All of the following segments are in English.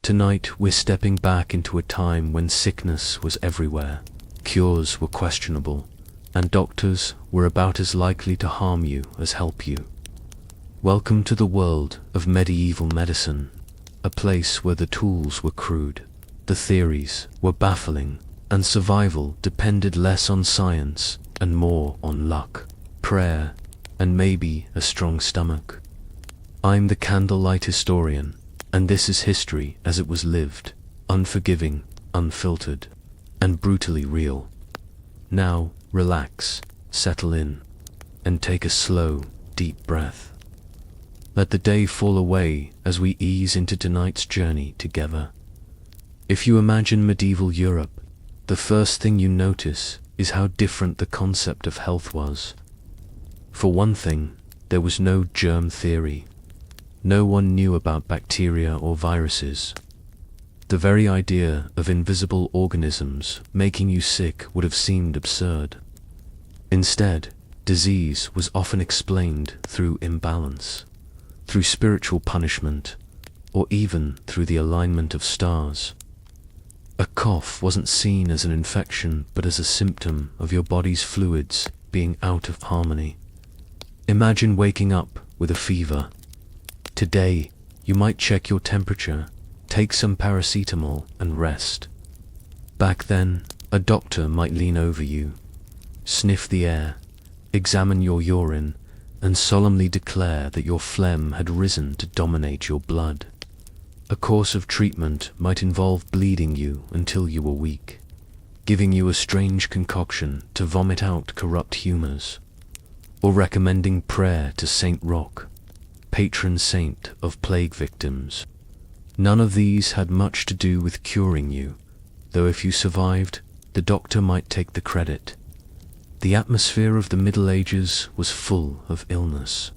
Tonight we're stepping back into a time when sickness was everywhere, cures were questionable, and doctors were about as likely to harm you as help you. Welcome to the world of medieval medicine, a place where the tools were crude, the theories were baffling, and survival depended less on science and more on luck, prayer, and maybe a strong stomach. I'm the Candlelight Historian, and this is history as it was lived, unforgiving, unfiltered, and brutally real. Now, relax, settle in, and take a slow, deep breath. Let the day fall away as we ease into tonight's journey together. If you imagine medieval Europe, the first thing you notice is how different the concept of health was. For one thing, there was no germ theory. No one knew about bacteria or viruses. The very idea of invisible organisms making you sick would have seemed absurd. Instead, disease was often explained through imbalance, through spiritual punishment, or even through the alignment of stars. A cough wasn't seen as an infection but as a symptom of your body's fluids being out of harmony. Imagine waking up with a fever. Today, you might check your temperature, take some paracetamol, and rest. Back then, a doctor might lean over you, sniff the air, examine your urine, and solemnly declare that your phlegm had risen to dominate your blood. A course of treatment might involve bleeding you until you were weak, giving you a strange concoction to vomit out corrupt humors, or recommending prayer to Saint Roch, patron saint of plague victims. None of these had much to do with curing you, though if you survived, the doctor might take the credit. The atmosphere of the Middle Ages was full of illness.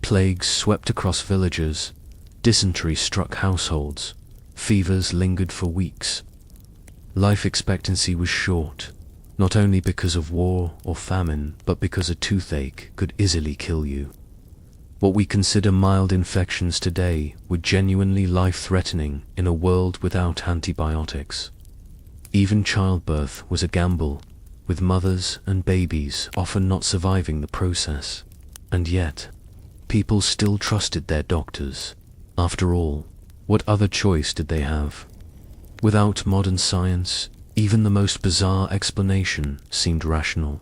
Plagues swept across villages, dysentery struck households, fevers lingered for weeks. Life expectancy was short, not only because of war or famine, but because a toothache could easily kill you. What we consider mild infections today were genuinely life-threatening in a world without antibiotics. Even childbirth was a gamble, with mothers and babies often not surviving the process. And yet, people still trusted their doctors. After all, what other choice did they have? Without modern science, even the most bizarre explanation seemed rational.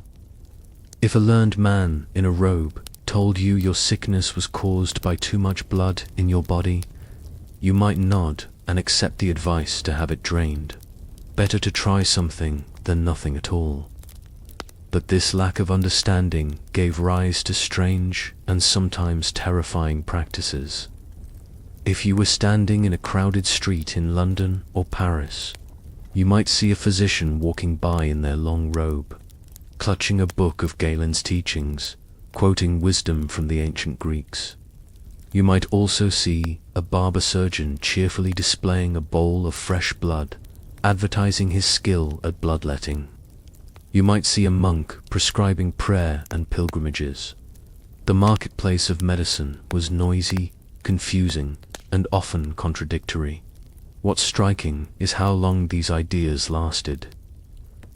If a learned man in a robe told you your sickness was caused by too much blood in your body, you might nod and accept the advice to have it drained. Better to try something than nothing at all. But this lack of understanding gave rise to strange and sometimes terrifying practices. If you were standing in a crowded street in London or Paris, you might see a physician walking by in their long robe, clutching a book of Galen's teachings, quoting wisdom from the ancient Greeks. You might also see a barber surgeon cheerfully displaying a bowl of fresh blood, advertising his skill at bloodletting. You might see a monk prescribing prayer and pilgrimages. The marketplace of medicine was noisy, confusing, and often contradictory. What's striking is how long these ideas lasted.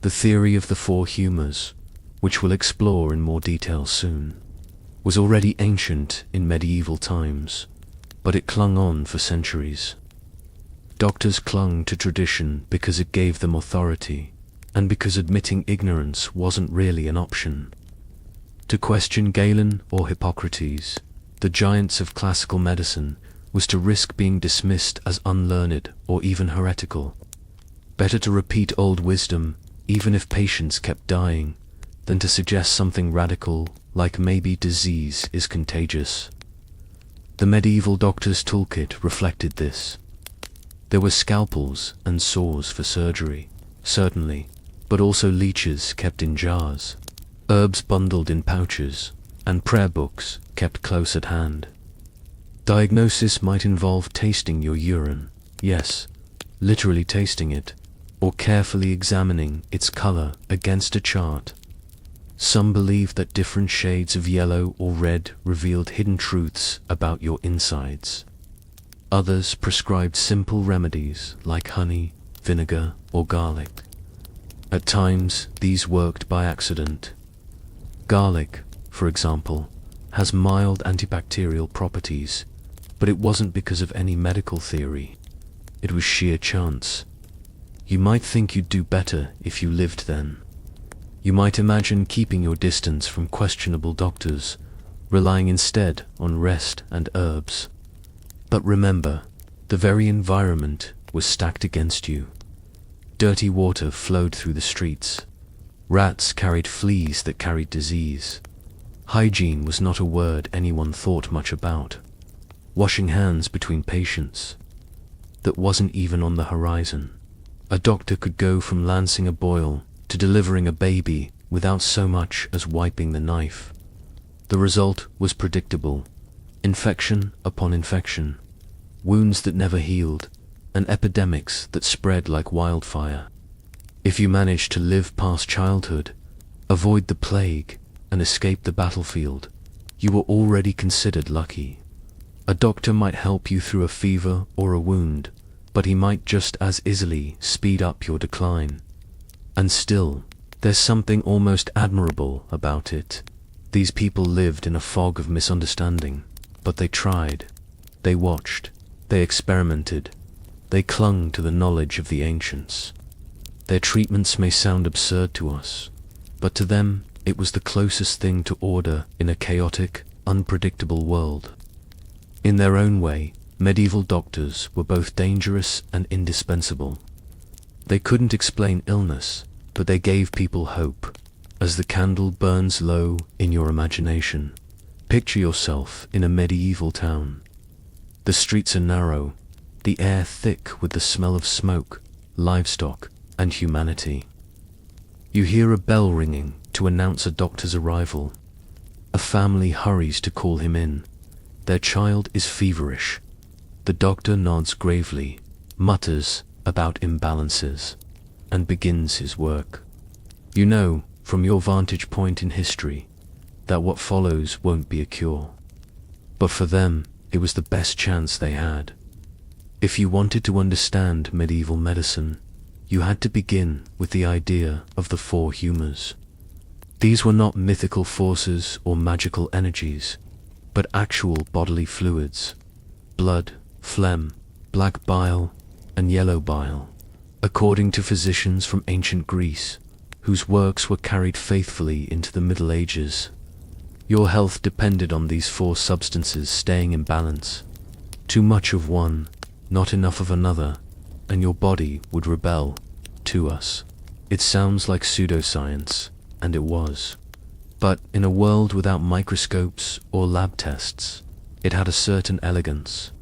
The theory of the four humours, which we'll explore in more detail soon, was already ancient in medieval times, but it clung on for centuries. Doctors clung to tradition because it gave them authority, and because admitting ignorance wasn't really an option. To question Galen or Hippocrates, the giants of classical medicine, was to risk being dismissed as unlearned or even heretical. Better to repeat old wisdom, even if patients kept dying, than to suggest something radical, like maybe disease is contagious. The medieval doctor's toolkit reflected this. There were scalpels and saws for surgery, certainly, but also leeches kept in jars, herbs bundled in pouches, and prayer books kept close at hand. Diagnosis might involve tasting your urine, yes, literally tasting it, or carefully examining its color against a chart. Some believed that different shades of yellow or red revealed hidden truths about your insides. Others prescribed simple remedies like honey, vinegar, or garlic. At times, these worked by accident. Garlic, for example, has mild antibacterial properties, but it wasn't because of any medical theory. It was sheer chance. You might think you'd do better if you lived then. You might imagine keeping your distance from questionable doctors, relying instead on rest and herbs. But remember, the very environment was stacked against you. Dirty water flowed through the streets. Rats carried fleas that carried disease. Hygiene was not a word anyone thought much about. Washing hands between patients, that wasn't even on the horizon. A doctor could go from lancing a boil to delivering a baby without so much as wiping the knife. The result was predictable. Infection upon infection, wounds that never healed, and epidemics that spread like wildfire. If you managed to live past childhood, avoid the plague, and escape the battlefield, you were already considered lucky. A doctor might help you through a fever or a wound, but he might just as easily speed up your decline. And still, there's something almost admirable about it. These people lived in a fog of misunderstanding, but they tried. They watched. They experimented. They clung to the knowledge of the ancients. Their treatments may sound absurd to us, but to them it was the closest thing to order in a chaotic, unpredictable world. In their own way, medieval doctors were both dangerous and indispensable. They couldn't explain illness, but they gave people hope. As the candle burns low in your imagination, picture yourself in a medieval town. The streets are narrow, the air thick with the smell of smoke, livestock, and humanity. You hear a bell ringing to announce a doctor's arrival. A family hurries to call him in. Their child is feverish. The doctor nods gravely, mutters about imbalances, and begins his work. You know, from your vantage point in history, that what follows won't be a cure. But for them, it was the best chance they had. If you wanted to understand medieval medicine, you had to begin with the idea of the four humours. These were not mythical forces or magical energies, but actual bodily fluids: blood, phlegm, black bile, and yellow bile, according to physicians from ancient Greece, whose works were carried faithfully into the Middle Ages. Your health depended on these four substances staying in balance. Too much of one, not enough of another, and your body would rebel. To us, it sounds like pseudoscience, and it was. But in a world without microscopes or lab tests, it had a certain elegance.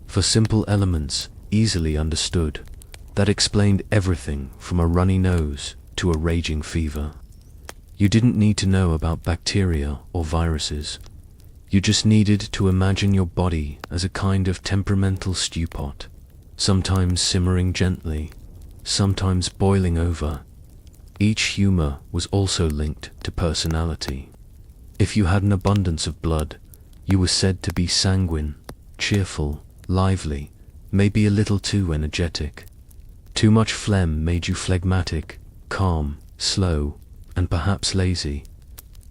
For simple elements, easily understood, that explained everything from a runny nose to a raging fever. You didn't need to know about bacteria or viruses. You just needed to imagine your body as a kind of temperamental stew pot, sometimes simmering gently, sometimes boiling over. Each humour was also linked to personality. If you had an abundance of blood, you were said to be sanguine, cheerful, lively, maybe a little too energetic. Too much phlegm made you phlegmatic, calm, slow, and perhaps lazy.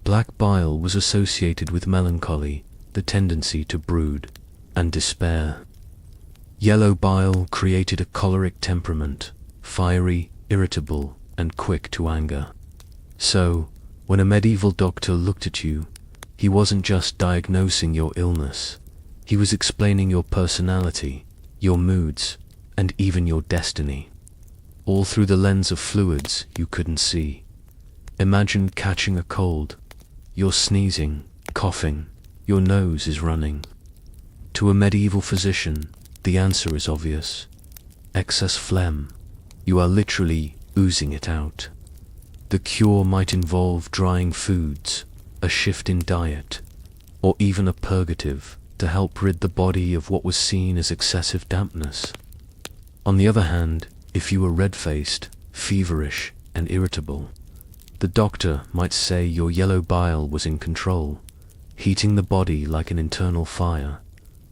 Black bile was associated with melancholy, the tendency to brood, and despair. Yellow bile created a choleric temperament, fiery, irritable, and quick to anger. So, when a medieval doctor looked at you, he wasn't just diagnosing your illness, he was explaining your personality, your moods, and even your destiny, all through the lens of fluids you couldn't see. Imagine catching a cold. You're sneezing, coughing, your nose is running. To a medieval physician, the answer is obvious. Excess phlegm. You are literally oozing it out. The cure might involve drying foods, a shift in diet, or even a purgative to help rid the body of what was seen as excessive dampness. On the other hand, if you were red-faced, feverish, and irritable, the doctor might say your yellow bile was in control, heating the body like an internal fire.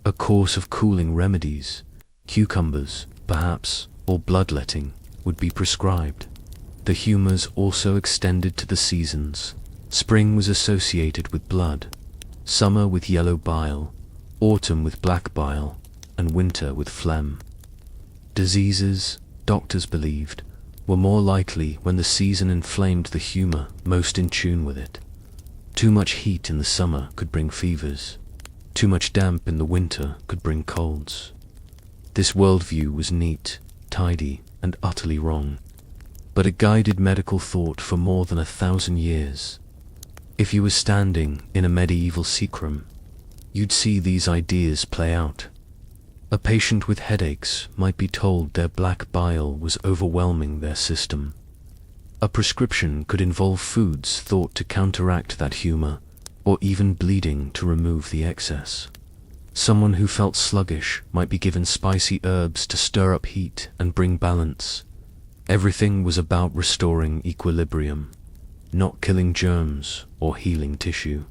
A course of cooling remedies, cucumbers, perhaps, or bloodletting, would be prescribed. The humors also extended to the seasons. Spring was associated with blood, summer with yellow bile, autumn with black bile, and winter with phlegm. Diseases, doctors believed, were more likely when the season inflamed the humor most in tune with it. Too much heat in the summer could bring fevers. Too much damp in the winter could bring colds. This worldview was neat, tidy, and utterly wrong, but it guided medical thought for more than 1,000 years. If you were standing in a medieval sick room, you'd see these ideas play out. A patient with headaches might be told their black bile was overwhelming their system. A prescription could involve foods thought to counteract that humor, or even bleeding to remove the excess. Someone who felt sluggish might be given spicy herbs to stir up heat and bring balance. Everything was about restoring equilibrium, not killing germs or healing tissue.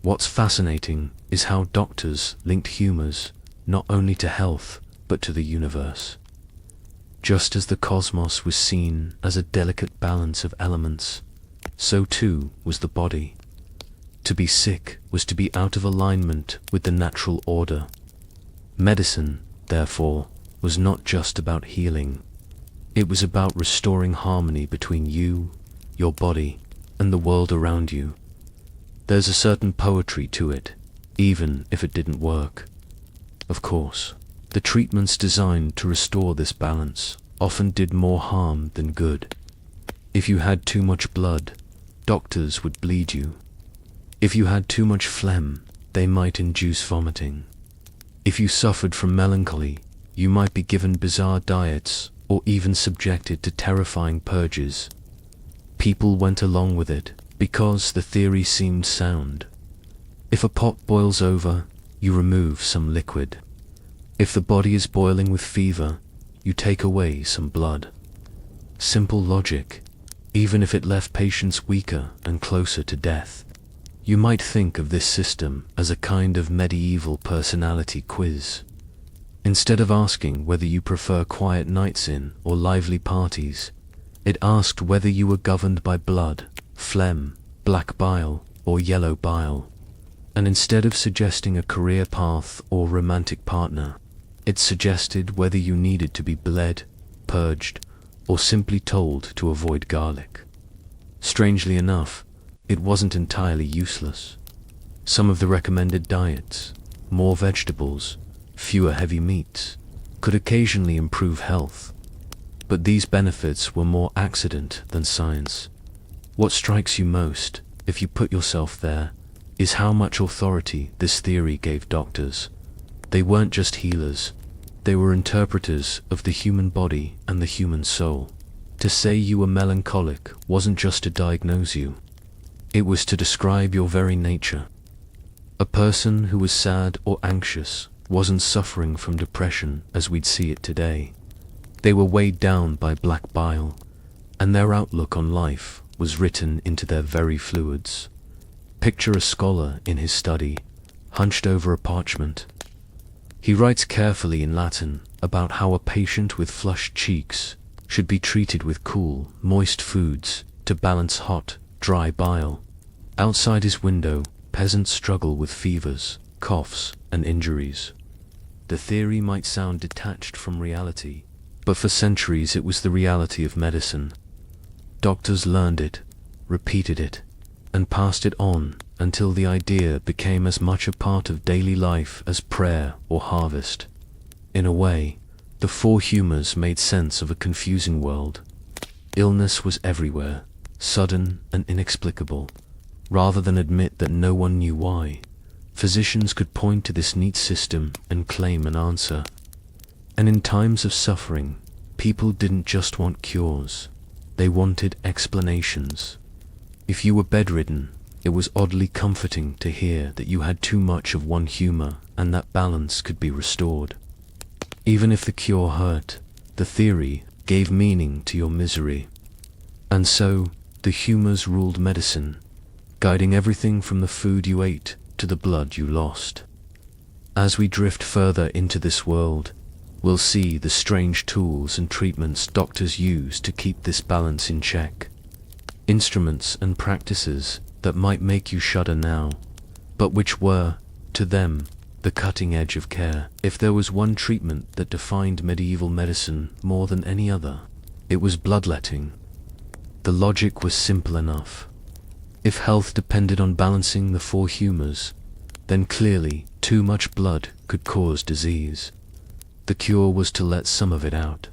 What's fascinating is how doctors linked humors not only to health, but to the universe. Just as the cosmos was seen as a delicate balance of elements, so too was the body. To be sick was to be out of alignment with the natural order. Medicine, therefore, was not just about healing. It was about restoring harmony between you, your body, and the world around you. There's a certain poetry to it, even if it didn't work. Of course, the treatments designed to restore this balance often did more harm than good. If you had too much blood, doctors would bleed you. If you had too much phlegm, they might induce vomiting. If you suffered from melancholy, you might be given bizarre diets or even subjected to terrifying purges. People went along with it because the theory seemed sound. If a pot boils over, you remove some liquid. If the body is boiling with fever, you take away some blood. Simple logic, even if it left patients weaker and closer to death. You might think of this system as a kind of medieval personality quiz. Instead of asking whether you prefer quiet nights in or lively parties, it asked whether you were governed by blood, phlegm, black bile, or yellow bile. And instead of suggesting a career path or romantic partner, it suggested whether you needed to be bled, purged, or simply told to avoid garlic. Strangely enough, it wasn't entirely useless. Some of the recommended diets, more vegetables, fewer heavy meats, could occasionally improve health. But these benefits were more accident than science. What strikes you most, if you put yourself there, is how much authority this theory gave doctors. They weren't just healers, they were interpreters of the human body and the human soul. To say you were melancholic wasn't just to diagnose you, it was to describe your very nature. A person who was sad or anxious wasn't suffering from depression as we'd see it today. They were weighed down by black bile, and their outlook on life was written into their very fluids. Picture a scholar in his study, hunched over a parchment. He writes carefully in Latin about how a patient with flushed cheeks should be treated with cool, moist foods to balance hot, dry bile. Outside his window, peasants struggle with fevers, coughs, and injuries. The theory might sound detached from reality, but for centuries it was the reality of medicine. Doctors learned it, repeated it, and passed it on until the idea became as much a part of daily life as prayer or harvest. In a way, the four humors made sense of a confusing world. Illness was everywhere, sudden and inexplicable. Rather than admit that no one knew why, physicians could point to this neat system and claim an answer. And in times of suffering, people didn't just want cures, they wanted explanations. If you were bedridden, it was oddly comforting to hear that you had too much of one humor and that balance could be restored. Even if the cure hurt, the theory gave meaning to your misery. And so, the humors ruled medicine, guiding everything from the food you ate to the blood you lost. As we drift further into this world, we'll see the strange tools and treatments doctors use to keep this balance in check. Instruments and practices that might make you shudder now, but which were, to them, the cutting edge of care. If there was one treatment that defined medieval medicine more than any other, it was bloodletting. The logic was simple enough. If health depended on balancing the four humors, then clearly too much blood could cause disease. The cure was to let some of it out.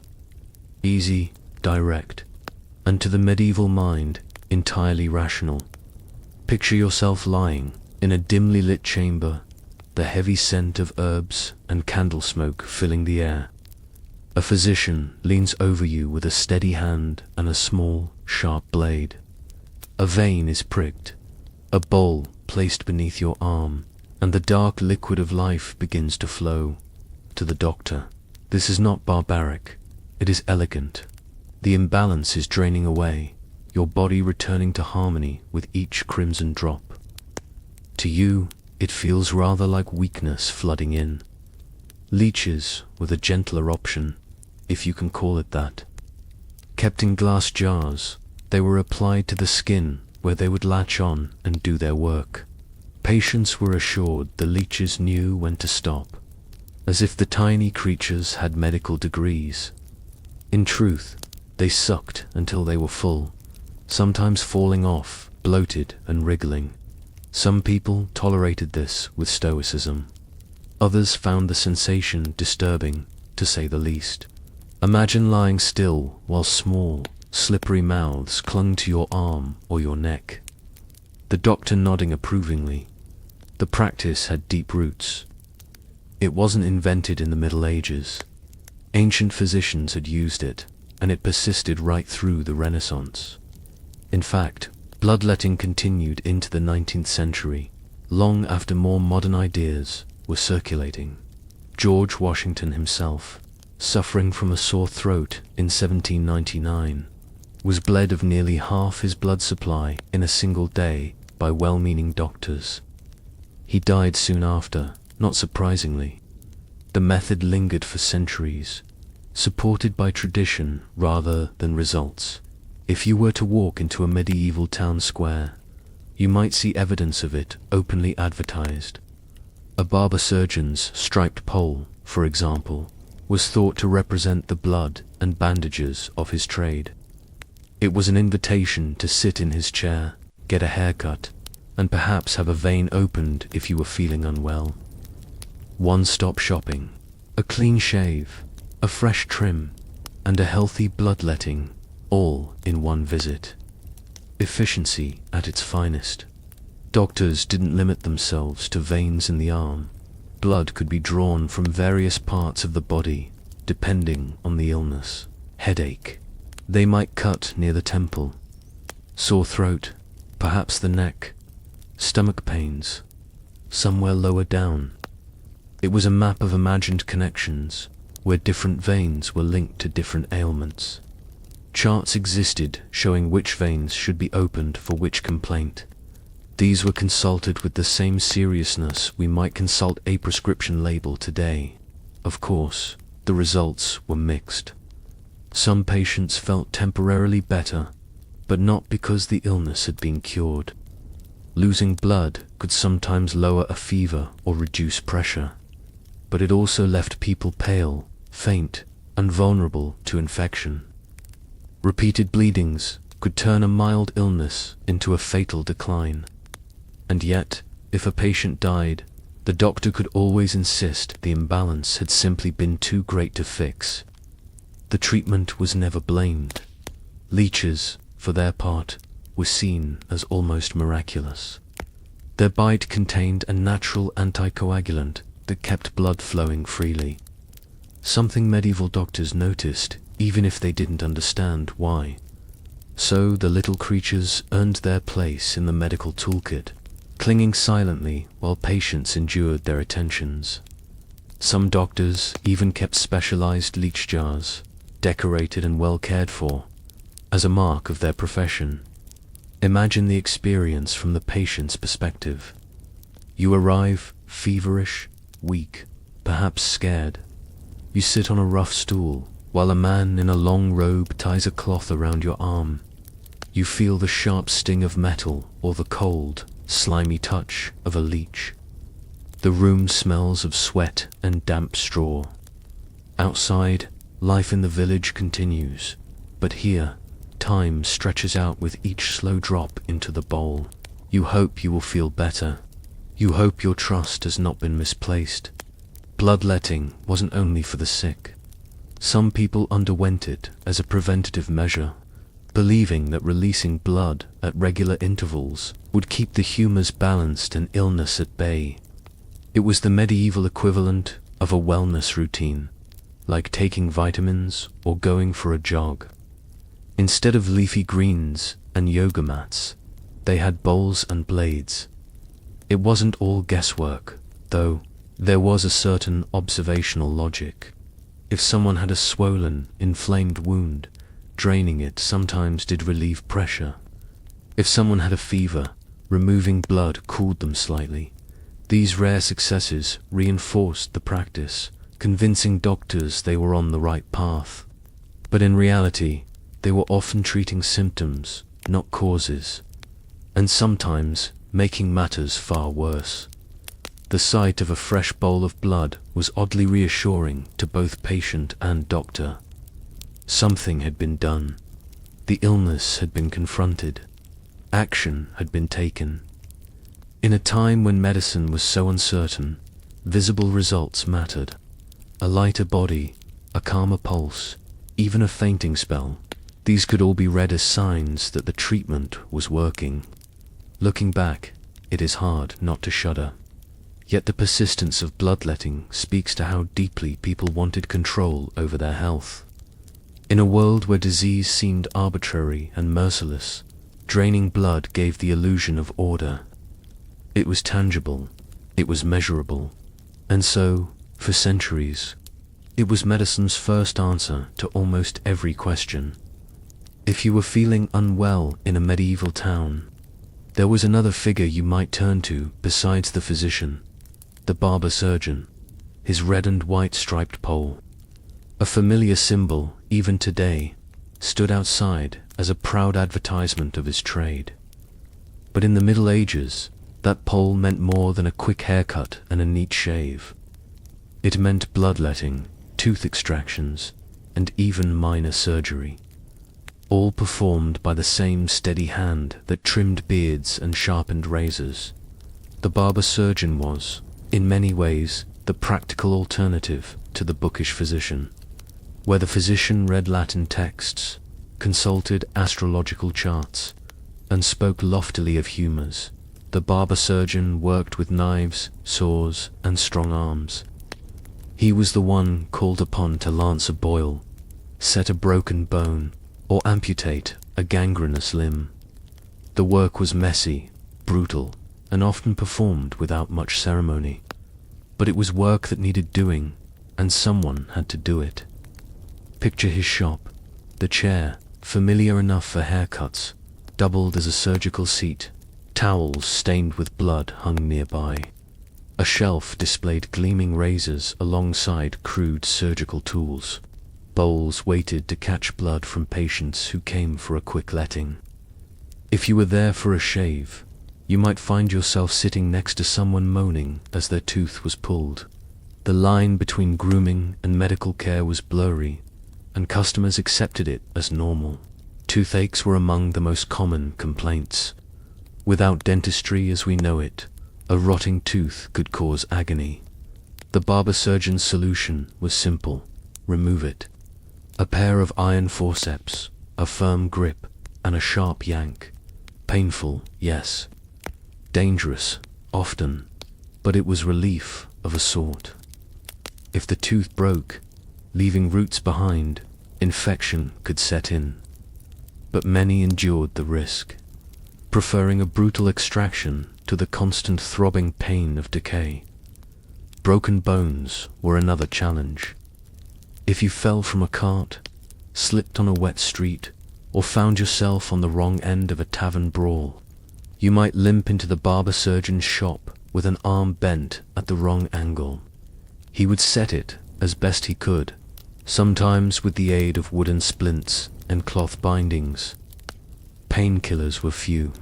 Easy, direct, and to the medieval mind, entirely rational. Picture yourself lying in a dimly lit chamber, the heavy scent of herbs and candle smoke filling the air. A physician leans over you with a steady hand and a small, sharp blade. A vein is pricked, a bowl placed beneath your arm, and the dark liquid of life begins to flow. To the doctor, this is not barbaric, it is elegant. The imbalance is draining away, your body returning to harmony with each crimson drop. To you, it feels rather like weakness flooding in. Leeches with a gentler option, if you can call it that. Kept in glass jars, they were applied to the skin where they would latch on and do their work. Patients were assured the leeches knew when to stop, as if the tiny creatures had medical degrees. In truth, they sucked until they were full, sometimes falling off, bloated and wriggling. Some people tolerated this with stoicism. Others found the sensation disturbing, to say the least. Imagine lying still while small, slippery mouths clung to your arm or your neck. The doctor nodding approvingly. The practice had deep roots. It wasn't invented in the Middle Ages. Ancient physicians had used it, and it persisted right through the Renaissance. In fact, bloodletting continued into the 19th century, long after more modern ideas were circulating. George Washington himself, suffering from a sore throat in 1799, was bled of nearly half his blood supply in a single day by well-meaning doctors. He died soon after, not surprisingly. The method lingered for centuries, supported by tradition rather than results. If you were to walk into a medieval town square, you might see evidence of it openly advertised. A barber surgeon's striped pole, for example, was thought to represent the blood and bandages of his trade. It was an invitation to sit in his chair, get a haircut, and perhaps have a vein opened if you were feeling unwell. One-stop shopping, a clean shave, a fresh trim, and a healthy bloodletting, all in one visit. Efficiency at its finest. Doctors didn't limit themselves to veins in the arm. Blood could be drawn from various parts of the body, depending on the illness. Headache. They might cut near the temple. Sore throat, perhaps the neck. Stomach pains, somewhere lower down. It was a map of imagined connections, where different veins were linked to different ailments. Charts existed showing which veins should be opened for which complaint. These were consulted with the same seriousness we might consult a prescription label today. Of course, the results were mixed. Some patients felt temporarily better, but not because the illness had been cured. Losing blood could sometimes lower a fever or reduce pressure, but it also left people pale, faint, and vulnerable to infection. Repeated bleedings could turn a mild illness into a fatal decline. And yet, if a patient died, the doctor could always insist the imbalance had simply been too great to fix. The treatment was never blamed. Leeches, for their part, were seen as almost miraculous. Their bite contained a natural anticoagulant that kept blood flowing freely. Something medieval doctors noticed, even if they didn't understand why. So the little creatures earned their place in the medical toolkit, clinging silently while patients endured their attentions. Some doctors even kept specialized leech jars, decorated and well cared for, as a mark of their profession. Imagine the experience from the patient's perspective. You arrive, feverish, weak, perhaps scared. You sit on a rough stool, while a man in a long robe ties a cloth around your arm. You feel the sharp sting of metal or the cold, slimy touch of a leech. The room smells of sweat and damp straw. Outside, life in the village continues, but here, time stretches out with each slow drop into the bowl. You hope you will feel better. You hope your trust has not been misplaced. Bloodletting wasn't only for the sick. Some people underwent it as a preventative measure, believing that releasing blood at regular intervals would keep the humors balanced and illness at bay. It was the medieval equivalent of a wellness routine, like taking vitamins or going for a jog. Instead of leafy greens and yoga mats, they had bowls and blades. It wasn't all guesswork, though there was a certain observational logic. If someone had a swollen, inflamed wound, draining it sometimes did relieve pressure. If someone had a fever, removing blood cooled them slightly. These rare successes reinforced the practice, convincing doctors they were on the right path. But in reality, they were often treating symptoms, not causes, and sometimes making matters far worse. The sight of a fresh bowl of blood was oddly reassuring to both patient and doctor. Something had been done. The illness had been confronted. Action had been taken. In a time when medicine was so uncertain, visible results mattered. A lighter body, a calmer pulse, even a fainting spell, these could all be read as signs that the treatment was working. Looking back, it is hard not to shudder. Yet the persistence of bloodletting speaks to how deeply people wanted control over their health. In a world where disease seemed arbitrary and merciless, draining blood gave the illusion of order. It was tangible, it was measurable, and so, for centuries, it was medicine's first answer to almost every question. If you were feeling unwell in a medieval town, there was another figure you might turn to besides the physician, the barber surgeon, his red and white striped pole. A familiar symbol, even today, stood outside as a proud advertisement of his trade. But in the Middle Ages, that pole meant more than a quick haircut and a neat shave. It meant bloodletting, tooth extractions, and even minor surgery, all performed by the same steady hand that trimmed beards and sharpened razors. The barber surgeon was, in many ways, the practical alternative to the bookish physician. Where the physician read Latin texts, consulted astrological charts, and spoke loftily of humors, the barber surgeon worked with knives, saws, and strong arms. He was the one called upon to lance a boil, set a broken bone, or amputate a gangrenous limb. The work was messy, brutal, and often performed without much ceremony. But it was work that needed doing, and someone had to do it. Picture his shop. The chair, familiar enough for haircuts, doubled as a surgical seat. Towels stained with blood hung nearby. A shelf displayed gleaming razors alongside crude surgical tools. Bowls waited to catch blood from patients who came for a quick letting. If you were there for a shave, you might find yourself sitting next to someone moaning as their tooth was pulled. The line between grooming and medical care was blurry, and customers accepted it as normal. Toothaches were among the most common complaints. Without dentistry as we know it, a rotting tooth could cause agony. The barber surgeon's solution was simple: remove it. A pair of iron forceps, a firm grip, and a sharp yank. Painful, yes. Dangerous, often, but it was relief of a sort. If the tooth broke, leaving roots behind, infection could set in. But many endured the risk, preferring a brutal extraction to the constant throbbing pain of decay. Broken bones were another challenge. If you fell from a cart, slipped on a wet street, or found yourself on the wrong end of a tavern brawl, you might limp into the barber surgeon's shop with an arm bent at the wrong angle. He would set it as best he could, sometimes with the aid of wooden splints and cloth bindings. Painkillers were few.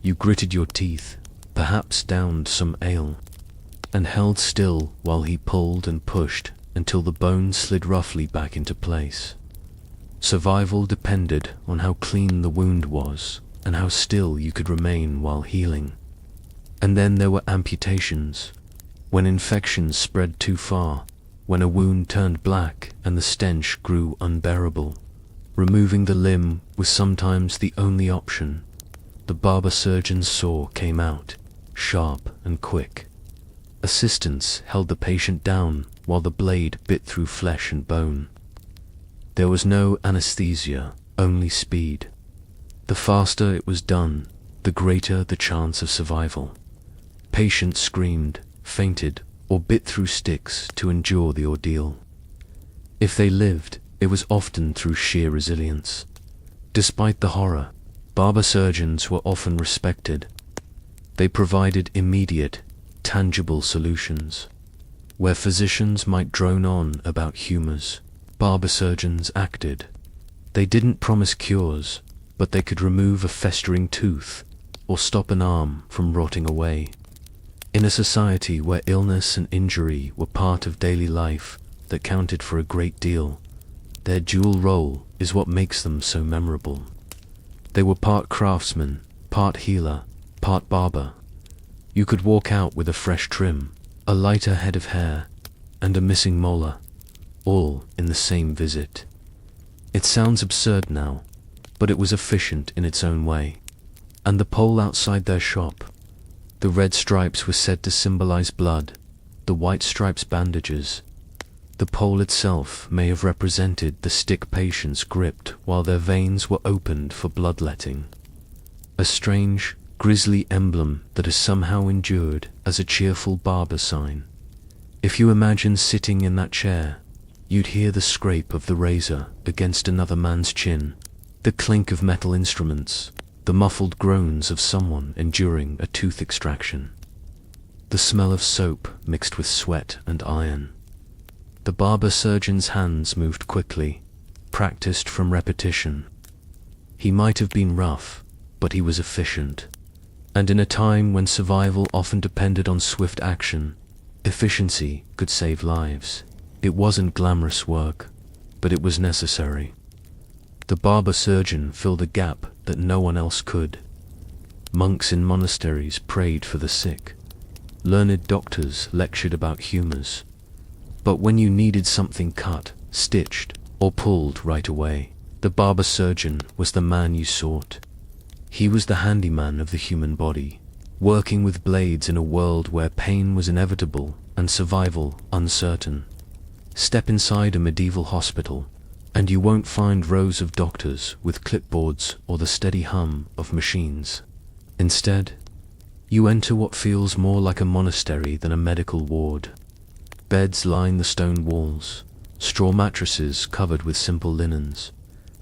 You gritted your teeth, perhaps downed some ale, and held still while he pulled and pushed until the bone slid roughly back into place. Survival depended on how clean the wound was and how still you could remain while healing. And then there were amputations, when infections spread too far, when a wound turned black and the stench grew unbearable. Removing the limb was sometimes the only option. The barber surgeon's saw came out, sharp and quick. Assistants held the patient down while the blade bit through flesh and bone. There was no anesthesia, only speed. The faster it was done, the greater the chance of survival. Patients screamed, fainted, or bit through sticks to endure the ordeal. If they lived, it was often through sheer resilience. Despite the horror, barber surgeons were often respected. They provided immediate, tangible solutions. Where physicians might drone on about humors, barber surgeons acted. They didn't promise cures, but they could remove a festering tooth or stop an arm from rotting away. In a society where illness and injury were part of daily life that counted for a great deal, their dual role is what makes them so memorable. They were part craftsman, part healer, part barber. You could walk out with a fresh trim, a lighter head of hair, and a missing molar, all in the same visit. It sounds absurd now, but it was efficient in its own way. And the pole outside their shop, the red stripes were said to symbolize blood, the white stripes bandages. The pole itself may have represented the stick patients gripped while their veins were opened for bloodletting. A strange, grisly emblem that has somehow endured as a cheerful barber sign. If you imagine sitting in that chair, you'd hear the scrape of the razor against another man's chin, the clink of metal instruments, the muffled groans of someone enduring a tooth extraction. The smell of soap mixed with sweat and iron. The barber surgeon's hands moved quickly, practiced from repetition. He might have been rough, but he was efficient. And in a time when survival often depended on swift action, efficiency could save lives. It wasn't glamorous work, but it was necessary. The barber surgeon filled a gap that no one else could. Monks in monasteries prayed for the sick. Learned doctors lectured about humors. But when you needed something cut, stitched, or pulled right away, the barber surgeon was the man you sought. He was the handyman of the human body, working with blades in a world where pain was inevitable and survival uncertain. Step inside a medieval hospital, and you won't find rows of doctors with clipboards or the steady hum of machines. Instead, you enter what feels more like a monastery than a medical ward. Beds line the stone walls, straw mattresses covered with simple linens,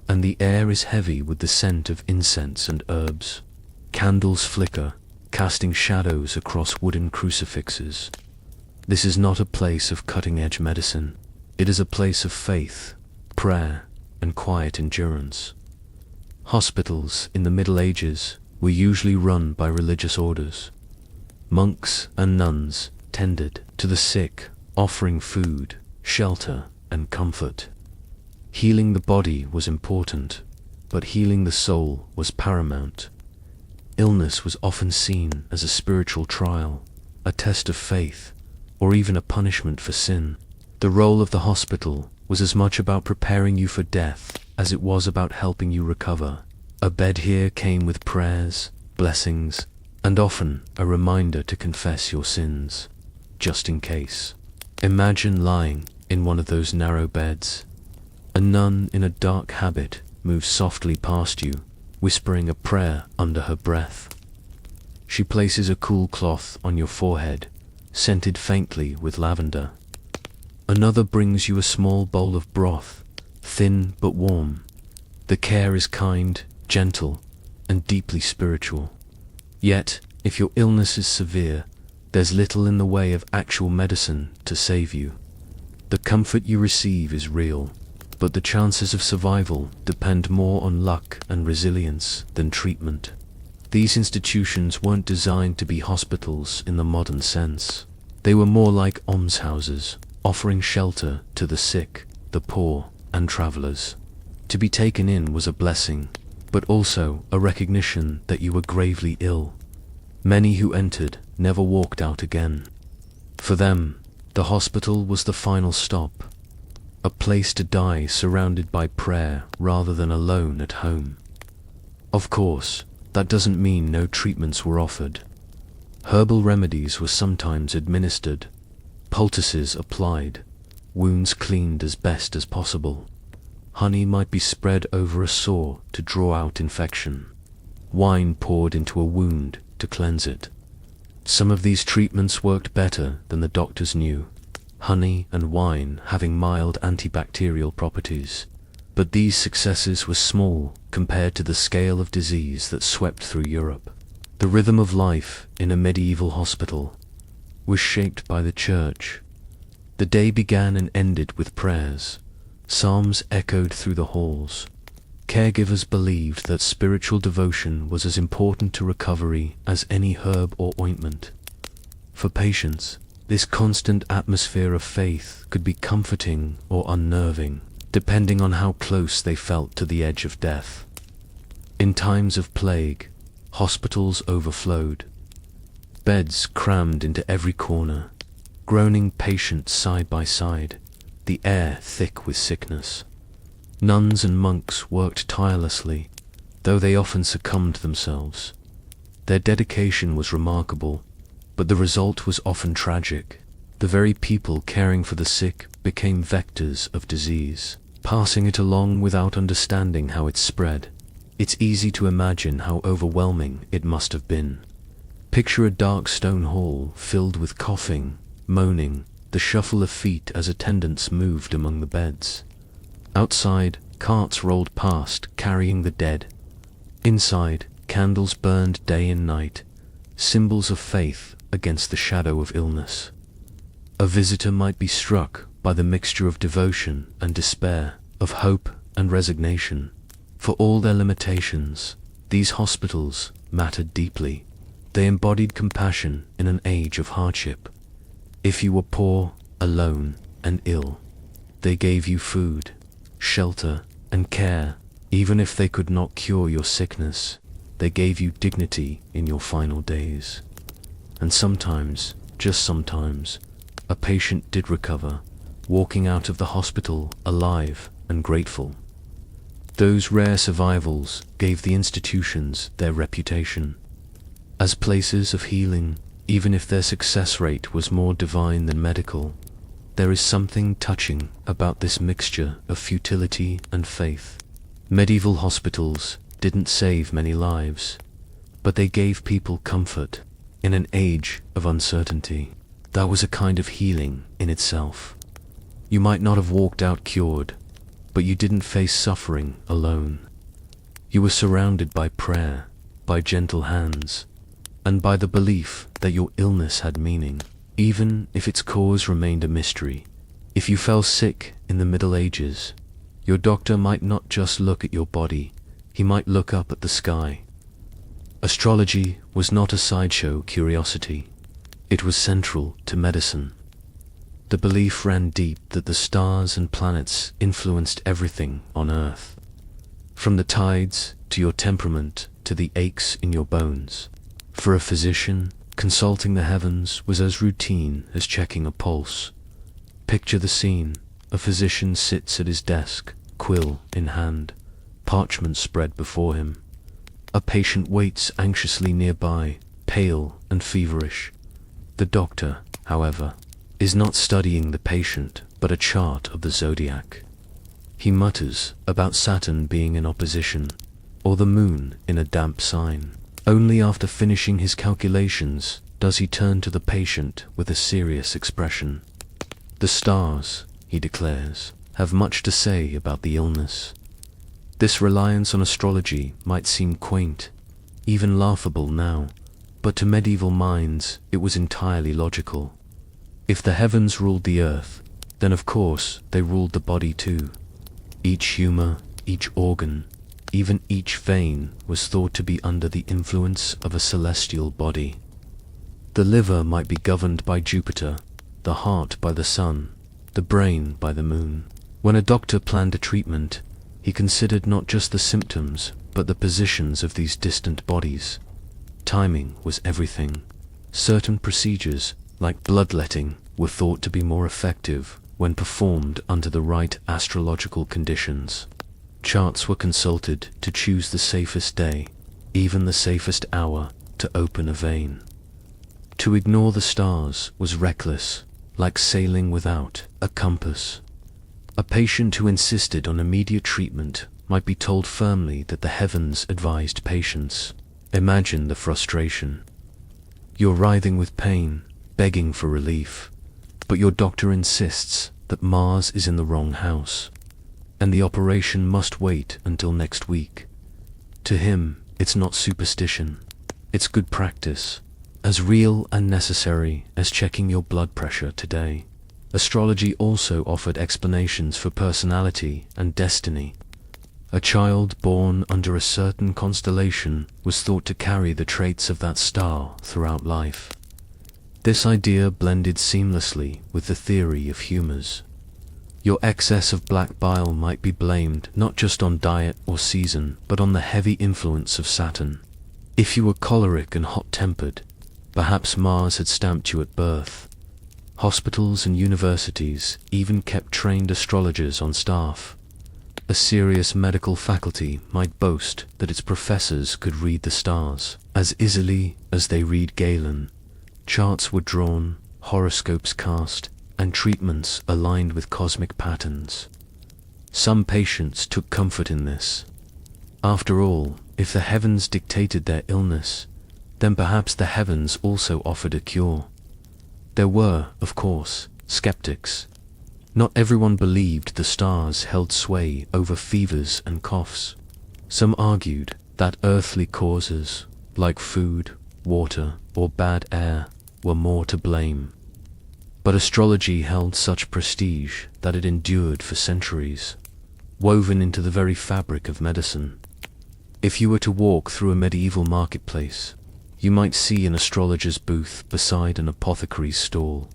and the air is heavy with the scent of incense and herbs. Candles flicker, casting shadows across wooden crucifixes. This is not a place of cutting-edge medicine. It is a place of faith, prayer, and quiet endurance. Hospitals in the Middle Ages were usually run by religious orders. Monks and nuns tended to the sick, offering food, shelter, and comfort. Healing the body was important, but healing the soul was paramount. Illness was often seen as a spiritual trial, a test of faith, or even a punishment for sin. The role of the hospital was as much about preparing you for death as it was about helping you recover. A bed here came with prayers, blessings, and often a reminder to confess your sins, just in case. Imagine lying in one of those narrow beds. A nun in a dark habit moves softly past you, whispering a prayer under her breath. She places a cool cloth on your forehead, scented faintly with lavender. Another brings you a small bowl of broth, thin but warm. The care is kind, gentle, and deeply spiritual. Yet, if your illness is severe, There's little in the way of actual medicine to save you. The comfort you receive is real, but the chances of survival depend more on luck and resilience than treatment. These institutions weren't designed to be hospitals in the modern sense. They were more like almshouses, offering shelter to the sick, the poor, and travelers. To be taken in was a blessing, but also a recognition that you were gravely ill. Many who entered never walked out again. For them, the hospital was the final stop, a place to die surrounded by prayer rather than alone at home. Of course, that doesn't mean no treatments were offered. Herbal remedies were sometimes administered, poultices applied, wounds cleaned as best as possible. Honey might be spread over a sore to draw out infection. Wine poured into a wound to cleanse it. Some of these treatments worked better than the doctors knew, honey and wine having mild antibacterial properties. But these successes were small compared to the scale of disease that swept through Europe. The rhythm of life in a medieval hospital was shaped by the church. The day began and ended with prayers. Psalms echoed through the halls. Caregivers believed that spiritual devotion was as important to recovery as any herb or ointment. For patients, this constant atmosphere of faith could be comforting or unnerving, depending on how close they felt to the edge of death. In times of plague, hospitals overflowed. Beds crammed into every corner, groaning patients side by side, the air thick with sickness. Nuns and monks worked tirelessly, though they often succumbed themselves. Their dedication was remarkable, but the result was often tragic. The very people caring for the sick became vectors of disease, passing it along without understanding how it spread. It's easy to imagine how overwhelming it must have been. Picture a dark stone hall filled with coughing, moaning, the shuffle of feet as attendants moved among the beds. Outside, carts rolled past carrying the dead. Inside, candles burned day and night, symbols of faith against the shadow of illness. A visitor might be struck by the mixture of devotion and despair, of hope and resignation. For all their limitations, these hospitals mattered deeply. They embodied compassion in an age of hardship. If you were poor, alone, and ill, they gave you food, shelter, and care. Even if they could not cure your sickness, they gave you dignity in your final days. And sometimes, just sometimes, a patient did recover, walking out of the hospital alive and grateful. Those rare survivals gave the institutions their reputation as places of healing. Even if their success rate was more divine than medical, there is something touching about this mixture of futility and faith. Medieval hospitals didn't save many lives, but they gave people comfort in an age of uncertainty. That was a kind of healing in itself. You might not have walked out cured, but you didn't face suffering alone. You were surrounded by prayer, by gentle hands, and by the belief that your illness had meaning, even if its cause remained a mystery. If you fell sick in the Middle Ages, your doctor might not just look at your body, he might look up at the sky. Astrology was not a sideshow curiosity. It was central to medicine. The belief ran deep that the stars and planets influenced everything on Earth, from the tides to your temperament to the aches in your bones. For a physician, consulting the heavens was as routine as checking a pulse. Picture the scene. A physician sits at his desk, quill in hand, parchment spread before him. A patient waits anxiously nearby, pale and feverish. The doctor, however, is not studying the patient, but a chart of the zodiac. He mutters about Saturn being in opposition, or the moon in a damp sign. Only after finishing his calculations does he turn to the patient with a serious expression. The stars, he declares, have much to say about the illness. This reliance on astrology might seem quaint, even laughable now, But to medieval minds, it was entirely logical. If the heavens ruled the earth, then of course they ruled the body too. Each humor, each organ, even each vein was thought to be under the influence of a celestial body. The liver might be governed by Jupiter, the heart by the sun, the brain by the moon. When a doctor planned a treatment, he considered not just the symptoms, but the positions of these distant bodies. Timing was everything. Certain procedures, like bloodletting, were thought to be more effective when performed under the right astrological conditions. Charts were consulted to choose the safest day, even the safest hour, to open a vein. To ignore the stars was reckless, like sailing without a compass. A patient who insisted on immediate treatment might be told firmly that the heavens advised patience. Imagine the frustration. You're writhing with pain, begging for relief, but your doctor insists that Mars is in the wrong house, and the operation must wait until next week. To him, it's not superstition, it's good practice, as real and necessary as checking your blood pressure today. Astrology also offered explanations for personality and destiny. A child born under a certain constellation was thought to carry the traits of that star throughout life. This idea blended seamlessly with the theory of humors. Your excess of black bile might be blamed not just on diet or season, but on the heavy influence of Saturn. If you were choleric and hot-tempered, perhaps Mars had stamped you at birth. Hospitals and universities even kept trained astrologers on staff. A serious medical faculty might boast that its professors could read the stars as easily as they read Galen. Charts were drawn, horoscopes cast, and treatments aligned with cosmic patterns. Some patients took comfort in this. After all, if the heavens dictated their illness, then perhaps the heavens also offered a cure. There were, of course, skeptics. Not everyone believed the stars held sway over fevers and coughs. Some argued that earthly causes, like food, water, or bad air, were more to blame. But astrology held such prestige that it endured for centuries, woven into the very fabric of medicine. If you were to walk through a medieval marketplace, you might see an astrologer's booth beside an apothecary's stall.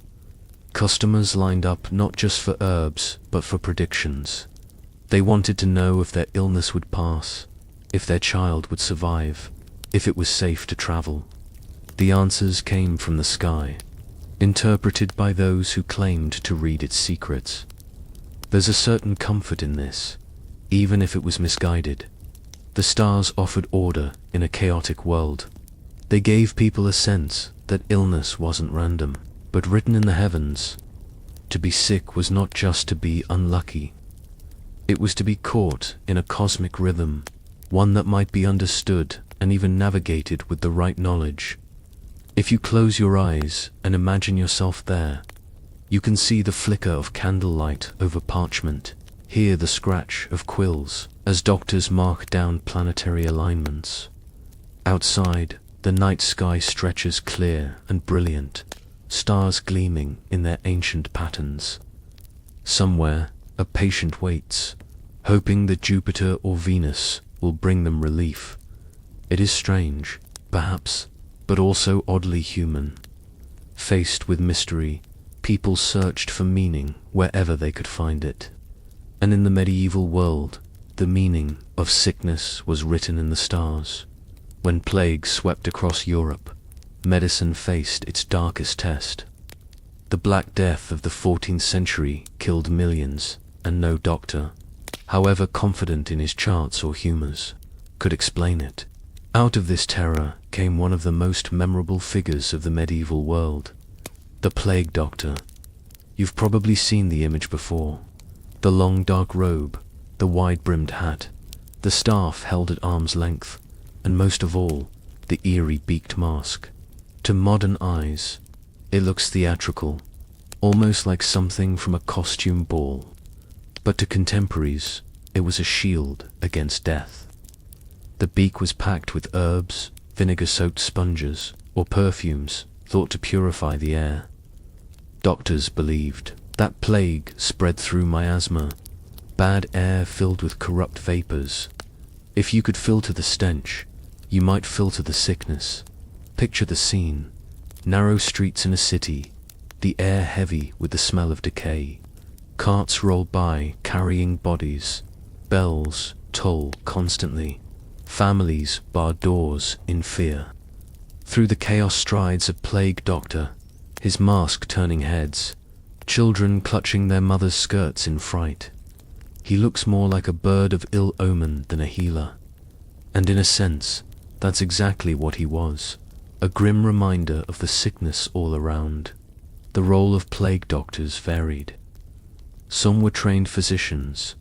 Customers lined up not just for herbs, but for predictions. They wanted to know if their illness would pass, if their child would survive, if it was safe to travel. The answers came from the sky, interpreted by those who claimed to read its secrets. There's a certain comfort in this, even if it was misguided. The stars offered order in a chaotic world. They gave people a sense that illness wasn't random, but written in the heavens. To be sick was not just to be unlucky. It was to be caught in a cosmic rhythm, one that might be understood and even navigated with the right knowledge. If you close your eyes and imagine yourself there, you can see the flicker of candlelight over parchment, hear the scratch of quills as doctors mark down planetary alignments. Outside, the night sky stretches clear and brilliant, stars gleaming in their ancient patterns. Somewhere, a patient waits, hoping that Jupiter or Venus will bring them relief. It is strange, perhaps, but also oddly human. Faced with mystery, people searched for meaning wherever they could find it. And in the medieval world, the meaning of sickness was written in the stars. When plague swept across Europe, medicine faced its darkest test. The Black Death of the 14th century killed millions, and no doctor, however confident in his charts or humors, could explain it. Out of this terror came one of the most memorable figures of the medieval world, the plague doctor. You've probably seen the image before. The long dark robe, the wide-brimmed hat, the staff held at arm's length, and most of all, the eerie beaked mask. To modern eyes, it looks theatrical, almost like something from a costume ball. But to contemporaries, it was a shield against death. The beak was packed with herbs, vinegar-soaked sponges, or perfumes thought to purify the air. Doctors believed that plague spread through miasma, bad air filled with corrupt vapors. If you could filter the stench, you might filter the sickness. Picture the scene: narrow streets in a city, the air heavy with the smell of decay. Carts roll by carrying bodies. Bells toll constantly. Families bar doors in fear. Through the chaos strides a plague doctor, his mask turning heads, children clutching their mother's skirts in fright. He looks more like a bird of ill omen than a healer. And in a sense, that's exactly what he was, a grim reminder of the sickness all around. The role of plague doctors varied. Some were trained physicians,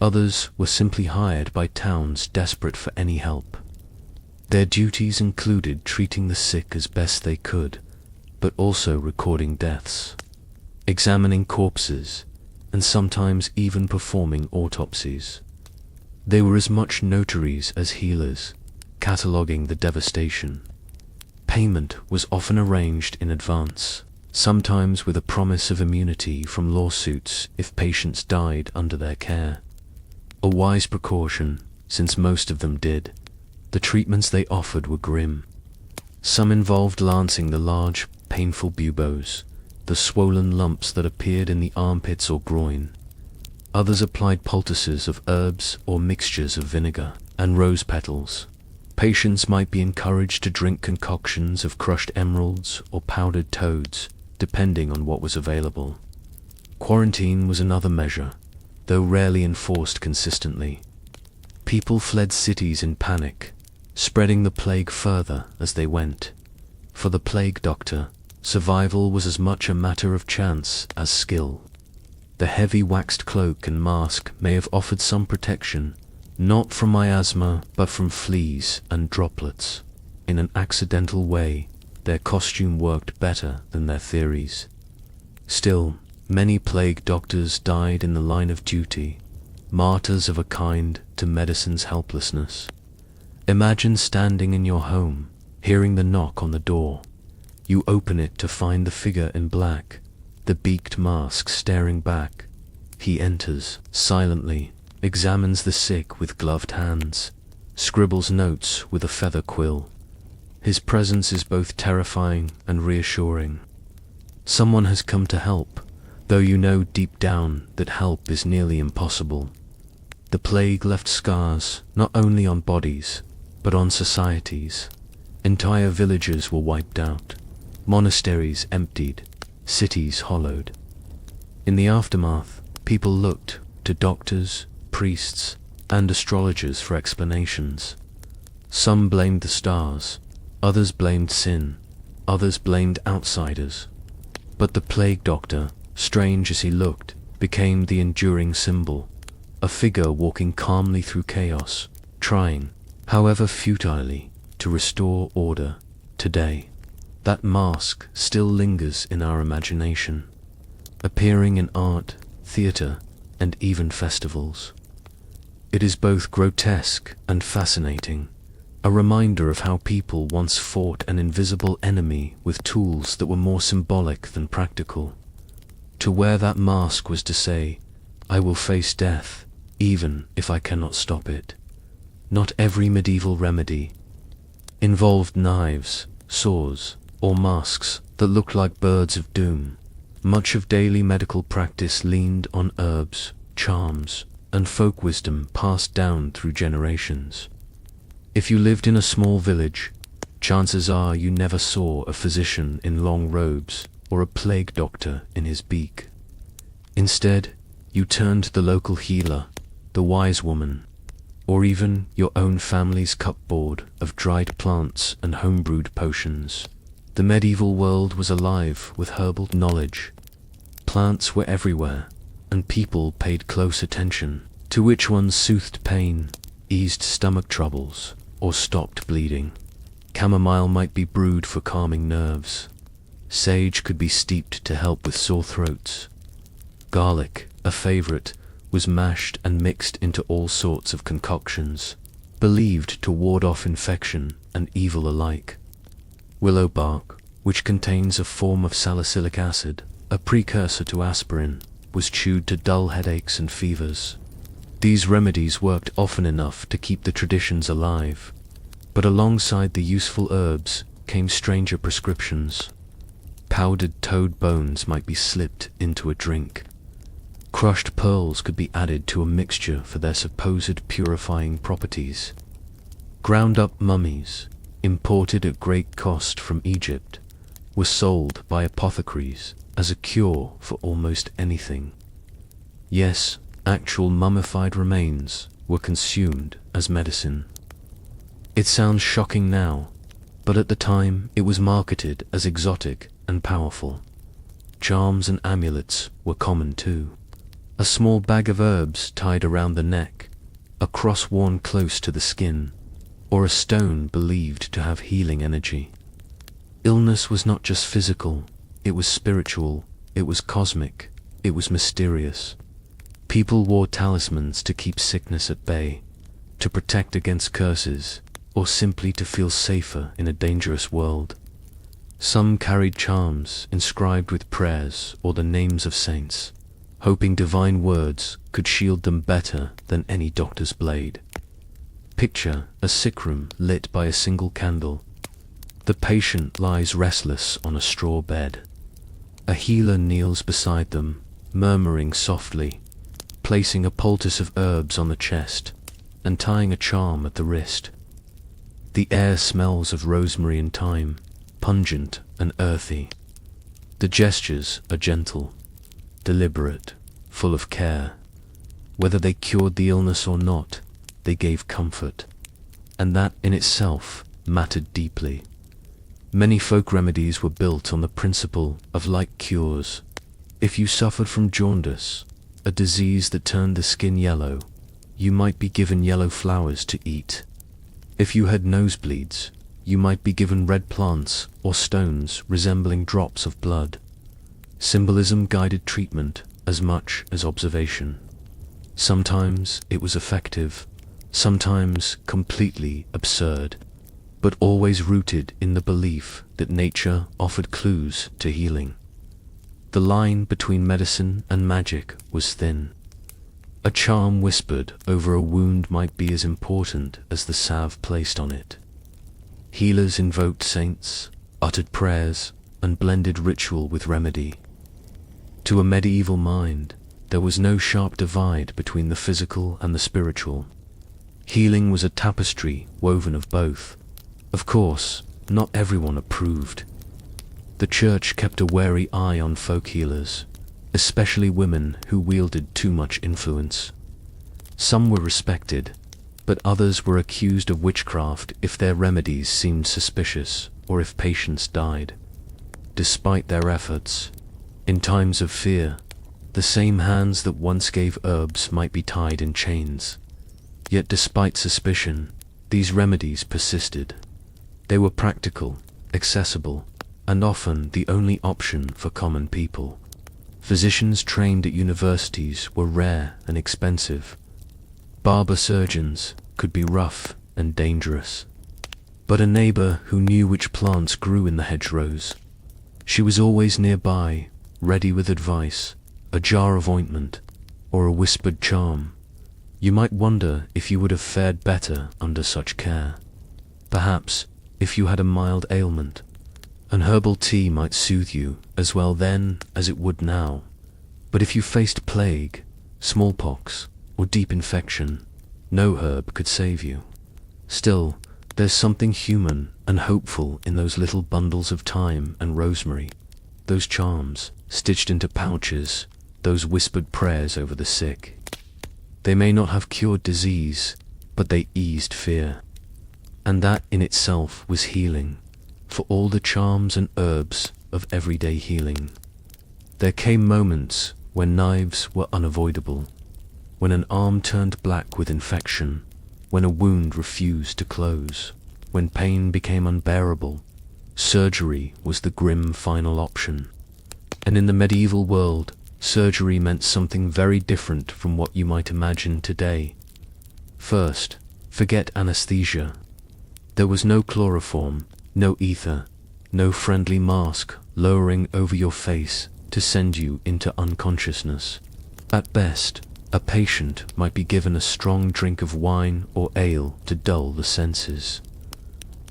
others were simply hired by towns desperate for any help. Their duties included treating the sick as best they could, but also recording deaths, examining corpses, and sometimes even performing autopsies. They were as much notaries as healers, cataloguing the devastation. Payment was often arranged in advance, sometimes with a promise of immunity from lawsuits if patients died under their care. A wise precaution, since most of them did. The treatments they offered were grim. Some involved lancing the large, painful buboes, the swollen lumps that appeared in the armpits or groin. Others applied poultices of herbs or mixtures of vinegar and rose petals. Patients might be encouraged to drink concoctions of crushed emeralds or powdered toads, depending on what was available. Quarantine was another measure, though rarely enforced consistently. People fled cities in panic, spreading the plague further as they went. For the plague doctor, survival was as much a matter of chance as skill. The heavy waxed cloak and mask may have offered some protection, not from miasma but from fleas and droplets. In an accidental way, their costume worked better than their theories. Still, many plague doctors died in the line of duty, martyrs of a kind to medicine's helplessness. Imagine standing in your home, hearing the knock on the door. You open it to find the figure in black, the beaked mask staring back. He enters, silently, examines the sick with gloved hands, scribbles notes with a feather quill. His presence is both terrifying and reassuring. Someone has come to help, though you know deep down that help is nearly impossible. The plague left scars not only on bodies, but on societies. Entire villages were wiped out, monasteries emptied, cities hollowed. In the aftermath, people looked to doctors, priests, and astrologers for explanations. Some blamed the stars, others blamed sin, others blamed outsiders. But the plague doctor, strange as he looked, became the enduring symbol, a figure walking calmly through chaos, trying, however futilely, to restore order. Today, that mask still lingers in our imagination, appearing in art, theater, and even festivals. It is both grotesque and fascinating, a reminder of how people once fought an invisible enemy with tools that were more symbolic than practical. To wear that mask was to say, I will face death, even if I cannot stop it. Not every medieval remedy involved knives, saws, or masks that looked like birds of doom. Much of daily medical practice leaned on herbs, charms, and folk wisdom passed down through generations. If you lived in a small village, chances are you never saw a physician in long robes or a plague doctor in his beak. Instead, you turned to the local healer, the wise woman, or even your own family's cupboard of dried plants and homebrewed potions. The medieval world was alive with herbal knowledge. Plants were everywhere, and people paid close attention to which ones soothed pain, eased stomach troubles, or stopped bleeding. Chamomile might be brewed for calming nerves. Sage could be steeped to help with sore throats. Garlic, a favorite, was mashed and mixed into all sorts of concoctions, believed to ward off infection and evil alike. Willow bark, which contains a form of salicylic acid, a precursor to aspirin, was chewed to dull headaches and fevers. These remedies worked often enough to keep the traditions alive, but alongside the useful herbs came stranger prescriptions. Powdered toad bones might be slipped into a drink. Crushed pearls could be added to a mixture for their supposed purifying properties. Ground-up mummies, imported at great cost from Egypt, were sold by apothecaries as a cure for almost anything. Yes, actual mummified remains were consumed as medicine. It sounds shocking now, but at the time it was marketed as exotic and powerful. Charms and amulets were common too. A small bag of herbs tied around the neck, a cross worn close to the skin, or a stone believed to have healing energy. Illness was not just physical, it was spiritual, it was cosmic, it was mysterious. People wore talismans to keep sickness at bay, to protect against curses, or simply to feel safer in a dangerous world. Some carried charms inscribed with prayers or the names of saints, hoping divine words could shield them better than any doctor's blade. Picture a sick room lit by a single candle. The patient lies restless on a straw bed. A healer kneels beside them, murmuring softly, placing a poultice of herbs on the chest, and tying a charm at the wrist. The air smells of rosemary and thyme, pungent and earthy. The gestures are gentle, deliberate, full of care. Whether they cured the illness or not, they gave comfort, and that in itself mattered deeply. Many folk remedies were built on the principle of like cures. If you suffered from jaundice, a disease that turned the skin yellow, you might be given yellow flowers to eat. If you had nosebleeds, you might be given red plants or stones resembling drops of blood. Symbolism guided treatment as much as observation. Sometimes it was effective, sometimes completely absurd, but always rooted in the belief that nature offered clues to healing. The line between medicine and magic was thin. A charm whispered over a wound might be as important as the salve placed on it. Healers invoked saints, uttered prayers, and blended ritual with remedy. To a medieval mind, there was no sharp divide between the physical and the spiritual. Healing was a tapestry woven of both. Of course, not everyone approved. The church kept a wary eye on folk healers, especially women who wielded too much influence. Some were respected, but others were accused of witchcraft if their remedies seemed suspicious or if patients died. Despite their efforts, in times of fear, the same hands that once gave herbs might be tied in chains. Yet despite suspicion, these remedies persisted. They were practical, accessible, and often the only option for common people. Physicians trained at universities were rare and expensive. Barber surgeons could be rough and dangerous. But a neighbor who knew which plants grew in the hedgerows, she was always nearby, ready with advice, a jar of ointment, or a whispered charm. You might wonder if you would have fared better under such care. Perhaps, if you had a mild ailment, an herbal tea might soothe you as well then as it would now. But if you faced plague, smallpox, or deep infection, no herb could save you. Still, there's something human and hopeful in those little bundles of thyme and rosemary, those charms stitched into pouches, those whispered prayers over the sick. They may not have cured disease, but they eased fear. And that in itself was healing, for all the charms and herbs of everyday healing. There came moments when knives were unavoidable, when an arm turned black with infection, when a wound refused to close, when pain became unbearable. Surgery was the grim final option. And in the medieval world, surgery meant something very different from what you might imagine today. First, forget anesthesia. There was no chloroform, no ether, no friendly mask lowering over your face to send you into unconsciousness. At best, a patient might be given a strong drink of wine or ale to dull the senses.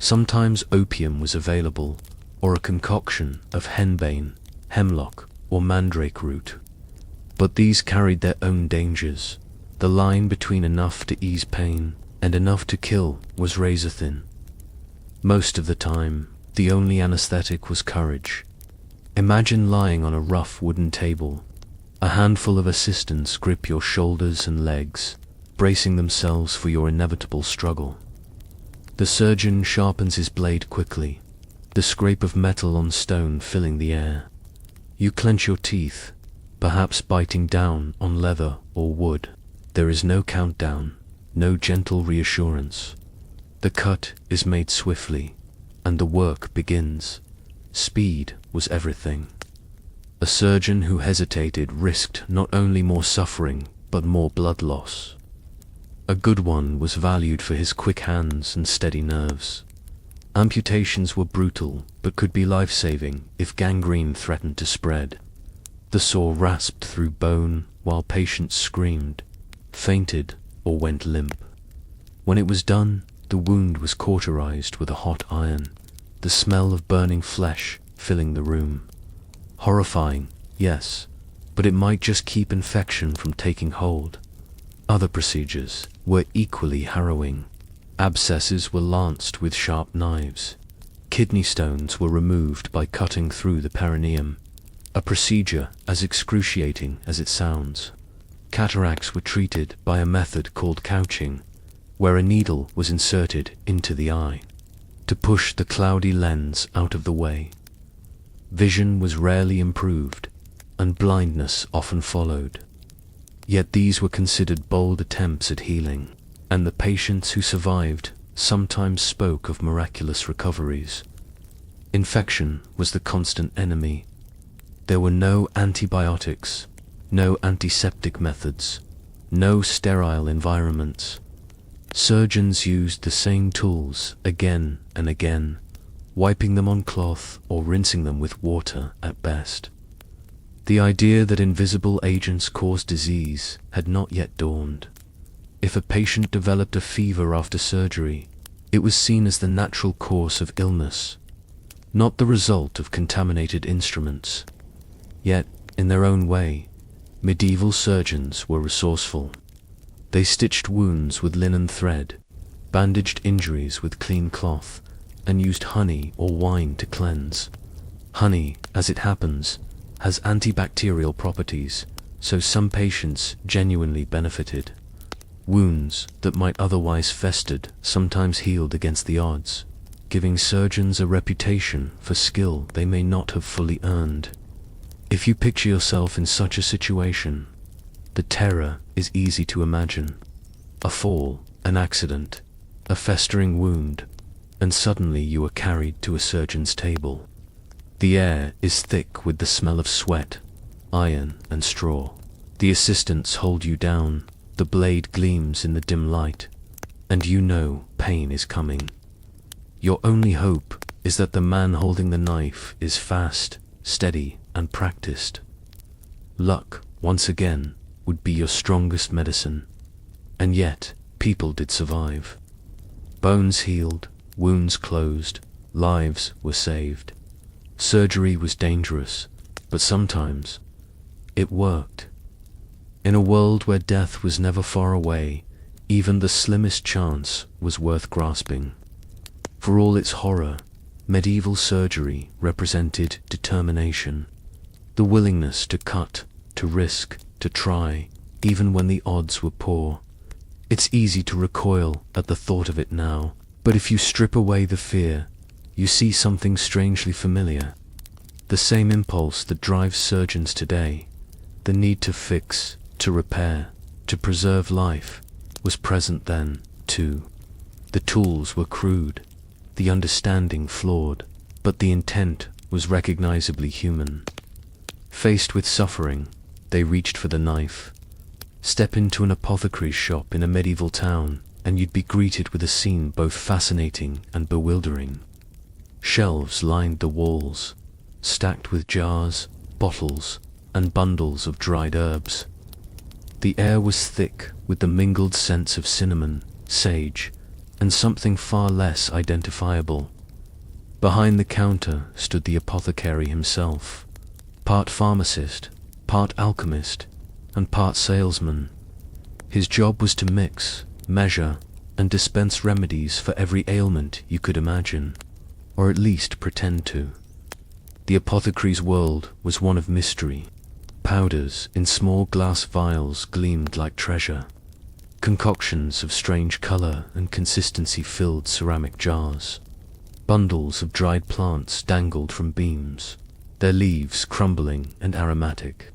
Sometimes opium was available, or a concoction of henbane, hemlock, or mandrake root. But these carried their own dangers. The line between enough to ease pain and enough to kill was razor thin. Most of the time, the only anesthetic was courage. Imagine lying on a rough wooden table. A handful of assistants grip your shoulders and legs, bracing themselves for your inevitable struggle. The surgeon sharpens his blade quickly, the scrape of metal on stone filling the air. You clench your teeth, perhaps biting down on leather or wood. There is no countdown, no gentle reassurance. The cut is made swiftly, and the work begins. Speed was everything. A surgeon who hesitated risked not only more suffering, but more blood loss. A good one was valued for his quick hands and steady nerves. Amputations were brutal, but could be life-saving if gangrene threatened to spread. The saw rasped through bone while patients screamed, fainted, or went limp. When it was done, the wound was cauterized with a hot iron, the smell of burning flesh filling the room. Horrifying, yes, but it might just keep infection from taking hold. Other procedures were equally harrowing. Abscesses were lanced with sharp knives. Kidney stones were removed by cutting through the perineum, a procedure as excruciating as it sounds. Cataracts were treated by a method called couching, where a needle was inserted into the eye to push the cloudy lens out of the way. Vision was rarely improved, and blindness often followed. Yet these were considered bold attempts at healing, and the patients who survived sometimes spoke of miraculous recoveries. Infection was the constant enemy. There were no antibiotics, no antiseptic methods, no sterile environments. Surgeons used the same tools again and again, wiping them on cloth or rinsing them with water at best. The idea that invisible agents cause disease had not yet dawned. If a patient developed a fever after surgery, it was seen as the natural course of illness, not the result of contaminated instruments. Yet, in their own way, medieval surgeons were resourceful. They stitched wounds with linen thread, bandaged injuries with clean cloth, and used honey or wine to cleanse. Honey, as it happens, has antibacterial properties, so some patients genuinely benefited. Wounds that might otherwise festered sometimes healed against the odds, giving surgeons a reputation for skill they may not have fully earned. If you picture yourself in such a situation, the terror is easy to imagine. A fall, an accident, a festering wound, and suddenly you are carried to a surgeon's table. The air is thick with the smell of sweat, iron, and straw. The assistants hold you down, the blade gleams in the dim light, and you know pain is coming. Your only hope is that the man holding the knife is fast, steady, and practiced. Luck, once again, would be your strongest medicine. And yet, people did survive. Bones healed, wounds closed, lives were saved. Surgery was dangerous, but sometimes it worked. In a world where death was never far away, even the slimmest chance was worth grasping. For all its horror, medieval surgery represented determination, the willingness to cut, to risk, to try, even when the odds were poor. It's easy to recoil at the thought of it now, but if you strip away the fear, you see something strangely familiar. The same impulse that drives surgeons today, the need to fix, to repair, to preserve life, was present then, too. The tools were crude, the understanding flawed, but the intent was recognizably human. Faced with suffering, they reached for the knife. Step into an apothecary's shop in a medieval town, and you'd be greeted with a scene both fascinating and bewildering. Shelves lined the walls, stacked with jars, bottles, and bundles of dried herbs. The air was thick with the mingled scents of cinnamon, sage, and something far less identifiable. Behind the counter stood the apothecary himself, part pharmacist, part alchemist, and part salesman. His job was to mix, measure, and dispense remedies for every ailment you could imagine, or at least pretend to. The apothecary's world was one of mystery. Powders in small glass vials gleamed like treasure. Concoctions of strange color and consistency filled ceramic jars. Bundles of dried plants dangled from beams, their leaves crumbling and aromatic.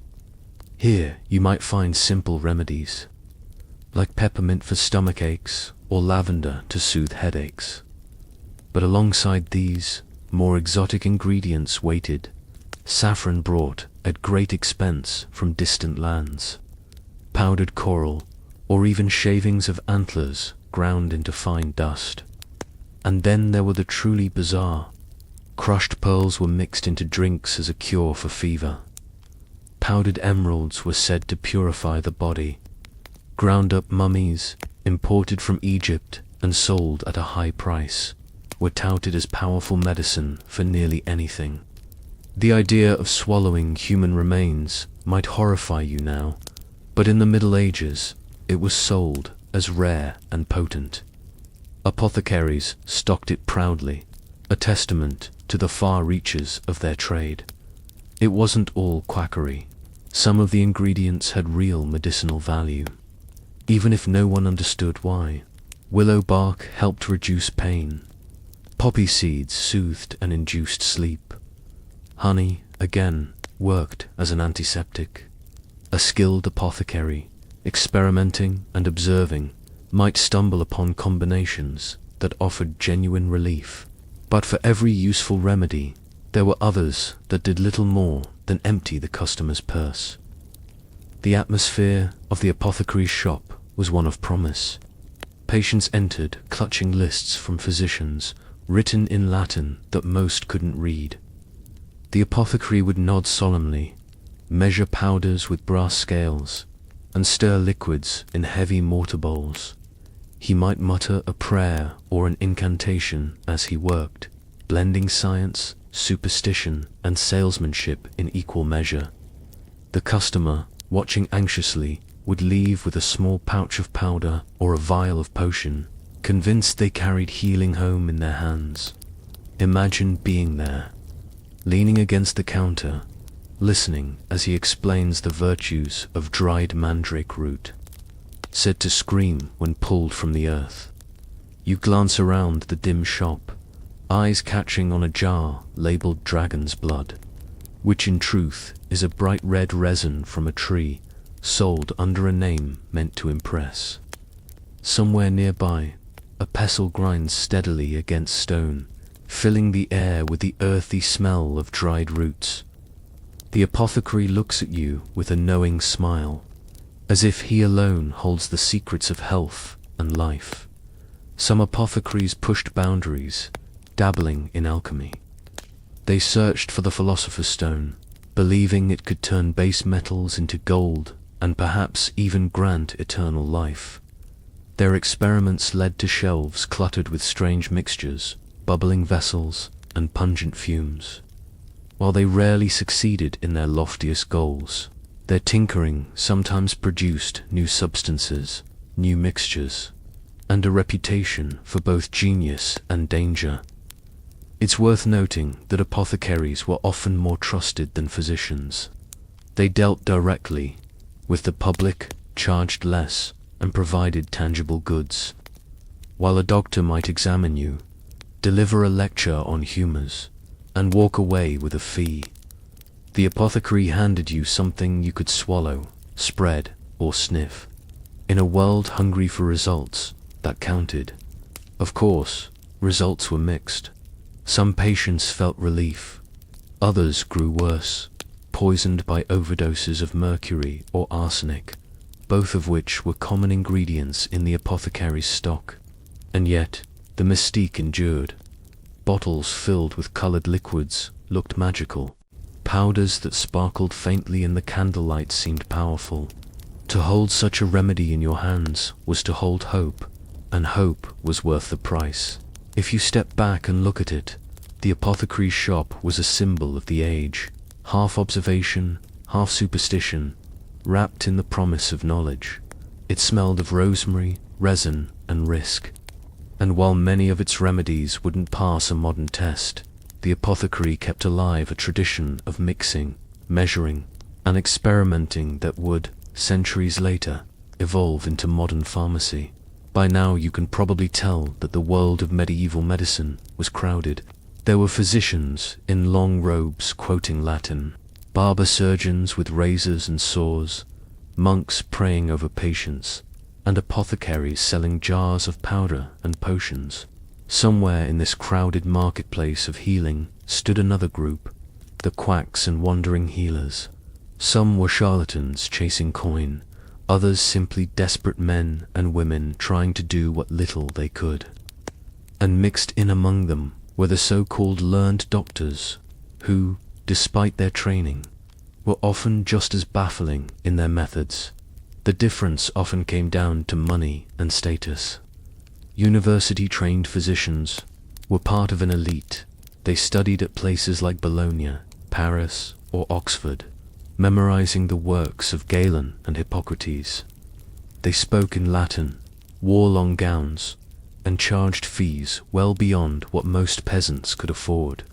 Here you might find simple remedies, like peppermint for stomach aches or lavender to soothe headaches. But alongside these, more exotic ingredients waited, saffron brought at great expense from distant lands, powdered coral, or even shavings of antlers ground into fine dust. And then there were the truly bizarre. Crushed pearls were mixed into drinks as a cure for fever. Powdered emeralds were said to purify the body. Ground-up mummies, imported from Egypt and sold at a high price, were touted as powerful medicine for nearly anything. The idea of swallowing human remains might horrify you now, but in the Middle Ages, it was sold as rare and potent. Apothecaries stocked it proudly, a testament to the far reaches of their trade. It wasn't all quackery. Some of the ingredients had real medicinal value, even if no one understood why. Willow bark helped reduce pain. Poppy seeds soothed and induced sleep. Honey, again, worked as an antiseptic. A skilled apothecary, experimenting and observing, might stumble upon combinations that offered genuine relief. But for every useful remedy, there were others that did little more than empty the customer's purse. The atmosphere of the apothecary's shop was one of promise. Patients entered clutching lists from physicians, written in Latin that most couldn't read. The apothecary would nod solemnly, measure powders with brass scales, and stir liquids in heavy mortar bowls. He might mutter a prayer or an incantation as he worked, blending science, superstition, and salesmanship in equal measure. The customer, watching anxiously, would leave with a small pouch of powder or a vial of potion, convinced they carried healing home in their hands. Imagine being there, leaning against the counter, listening as he explains the virtues of dried mandrake root, said to scream when pulled from the earth. You glance around the dim shop, eyes catching on a jar labeled dragon's blood, which in truth is a bright red resin from a tree, sold under a name meant to impress. Somewhere nearby, a pestle grinds steadily against stone, filling the air with the earthy smell of dried roots. The apothecary looks at you with a knowing smile, as if he alone holds the secrets of health and life. Some apothecaries pushed boundaries, dabbling in alchemy. They searched for the philosopher's stone, believing it could turn base metals into gold and perhaps even grant eternal life. Their experiments led to shelves cluttered with strange mixtures, bubbling vessels, and pungent fumes. While they rarely succeeded in their loftiest goals, their tinkering sometimes produced new substances, new mixtures, and a reputation for both genius and danger. It's worth noting that apothecaries were often more trusted than physicians. They dealt directly with the public, charged less, and provided tangible goods. While a doctor might examine you, deliver a lecture on humors, and walk away with a fee, the apothecary handed you something you could swallow, spread, or sniff. In a world hungry for results, that counted. Of course, results were mixed. Some patients felt relief. Others grew worse, poisoned by overdoses of mercury or arsenic, both of which were common ingredients in the apothecary's stock. And yet, the mystique endured. bottles filled with colored liquids looked magical. Powders that sparkled faintly in the candlelight seemed powerful. To hold such a remedy in your hands was to hold hope, and hope was worth the price. If you step back and look at it, the apothecary's shop was a symbol of the age, half observation, half superstition, wrapped in the promise of knowledge. It smelled of rosemary, resin, and risk. And while many of its remedies wouldn't pass a modern test, the apothecary kept alive a tradition of mixing, measuring, and experimenting that would, centuries later, evolve into modern pharmacy. By now you can probably tell that the world of medieval medicine was crowded. There were physicians in long robes quoting Latin, barber surgeons with razors and saws, monks praying over patients, and apothecaries selling jars of powder and potions. Somewhere in this crowded marketplace of healing stood another group, the quacks and wandering healers. Some were charlatans chasing coin, others simply desperate men and women trying to do what little they could. And mixed in among them were the so-called learned doctors, who, despite their training, were often just as baffling in their methods. The difference often came down to money and status. University-trained physicians were part of an elite. They studied at places like Bologna, Paris, or Oxford, memorizing the works of Galen and Hippocrates. They spoke in Latin, wore long gowns, and charged fees well beyond what most peasants could afford.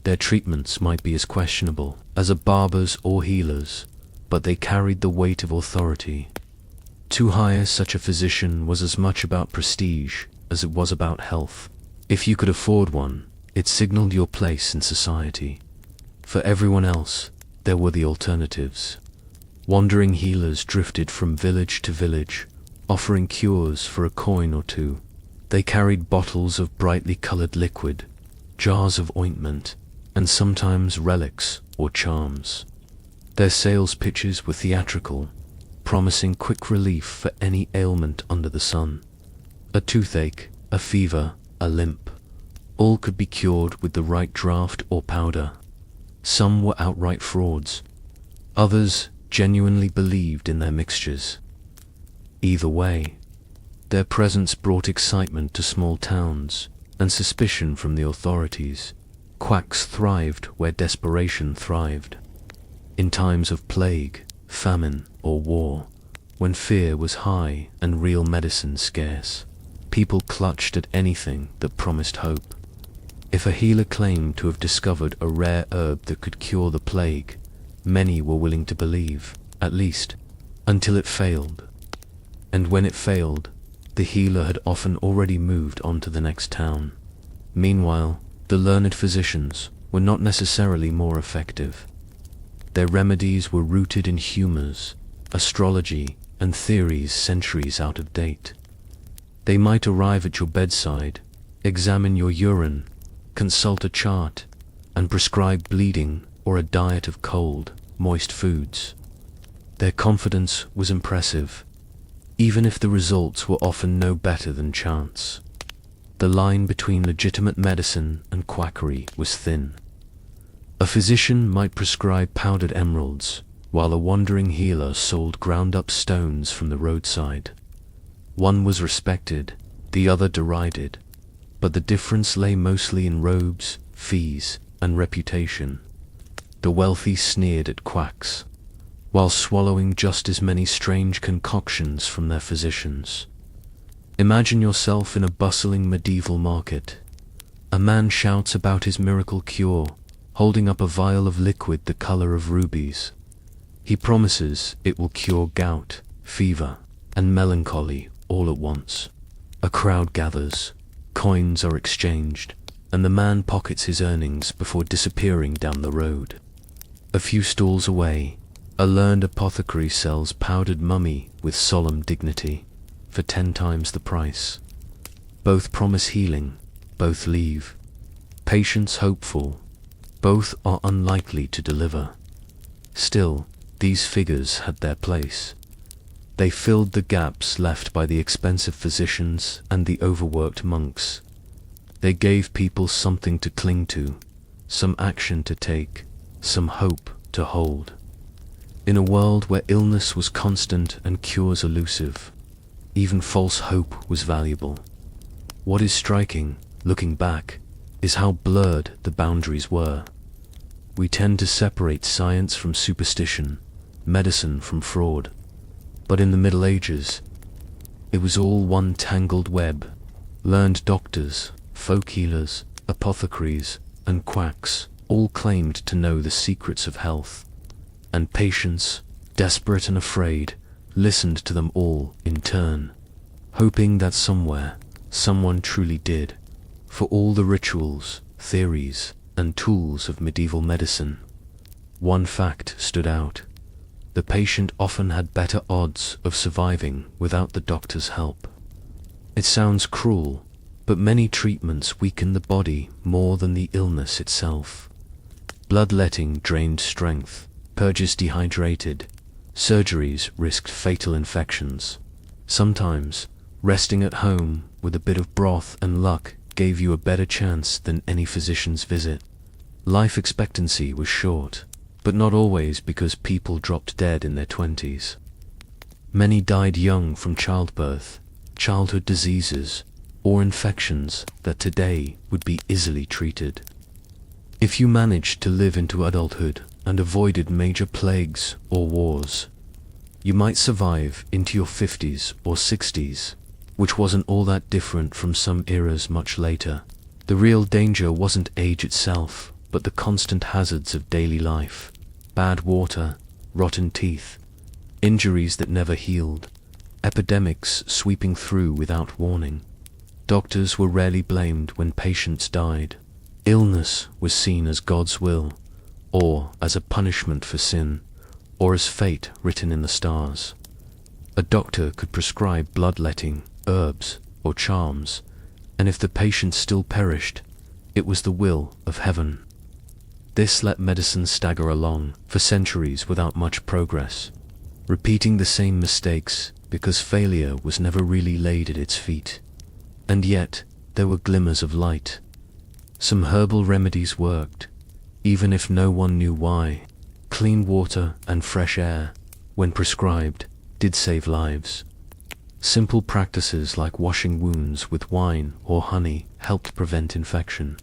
Their treatments might be as questionable as a barber's or healer's, but they carried the weight of authority. To hire such a physician was as much about prestige as it was about health. If you could afford one, it signaled your place in society. For everyone else, there were the alternatives. Wandering healers drifted from village to village, offering cures for a coin or two. They carried bottles of brightly colored liquid, jars of ointment, and sometimes relics or charms. Their sales pitches were theatrical, promising quick relief for any ailment under the sun. A toothache, a fever, a limp. All could be cured with the right draught or powder. Some were outright frauds. Others genuinely believed in their mixtures. Either way, their presence brought excitement to small towns and suspicion from the authorities. Quacks thrived where desperation thrived. In times of plague, famine, or war, when fear was high and real medicine scarce, people clutched at anything that promised hope. If a healer claimed to have discovered a rare herb that could cure the plague, many were willing to believe, at least, until it failed. And when it failed, the healer had often already moved on to the next town. Meanwhile, the learned physicians were not necessarily more effective. Their remedies were rooted in humors, astrology, and theories centuries out of date. They might arrive at your bedside, examine your urine, consult a chart, and prescribe bleeding or a diet of cold, moist foods. Their confidence was impressive, even if the results were often no better than chance. The line between legitimate medicine and quackery was thin. A physician might prescribe powdered emeralds, while a wandering healer sold ground-up stones from the roadside. One was respected, the other derided, but the difference lay mostly in robes, fees, and reputation. The wealthy sneered at quacks, while swallowing just as many strange concoctions from their physicians. Imagine yourself in a bustling medieval market. A man shouts about his miracle cure, holding up a vial of liquid the color of rubies. He promises it will cure gout, fever, and melancholy all at once. A crowd gathers, coins are exchanged, and the man pockets his earnings before disappearing down the road. A few stalls away, a learned apothecary sells powdered mummy with solemn dignity for 10 times the price. Both promise healing, both leave. Patients hopeful, both are unlikely to deliver. Still, these figures had their place. They filled the gaps left by the expensive physicians and the overworked monks. They gave people something to cling to, some action to take, some hope to hold. In a world where illness was constant and cures elusive, even false hope was valuable. What is striking, looking back, is how blurred the boundaries were. We tend to separate science from superstition, medicine from fraud. But in the Middle Ages, it was all one tangled web. Learned doctors, folk healers, apothecaries, and quacks all claimed to know the secrets of health. And patients, desperate and afraid, listened to them all in turn, hoping that somewhere, someone truly did. For all the rituals, theories, and tools of medieval medicine, one fact stood out. The patient often had better odds of surviving without the doctor's help. It sounds cruel, but many treatments weaken the body more than the illness itself. Bloodletting drained strength, purges dehydrated, surgeries risked fatal infections. Sometimes, resting at home with a bit of broth and luck gave you a better chance than any physician's visit. Life expectancy was short, but not always because people dropped dead in their 20s. Many died young from childbirth, childhood diseases, or infections that today would be easily treated. If you managed to live into adulthood and avoided major plagues or wars, you might survive into your 50s or 60s, which wasn't all that different from some eras much later. The real danger wasn't age itself, but the constant hazards of daily life. Bad water, rotten teeth, injuries that never healed, epidemics sweeping through without warning. Doctors were rarely blamed when patients died. Illness was seen as God's will, or as a punishment for sin, or as fate written in the stars. A doctor could prescribe bloodletting, herbs, or charms, and if the patient still perished, it was the will of heaven. This let medicine stagger along for centuries without much progress, repeating the same mistakes because failure was never really laid at its feet. And yet, there were glimmers of light. Some herbal remedies worked, even if no one knew why. Clean water and fresh air, when prescribed, did save lives. Simple practices like washing wounds with wine or honey helped prevent infection.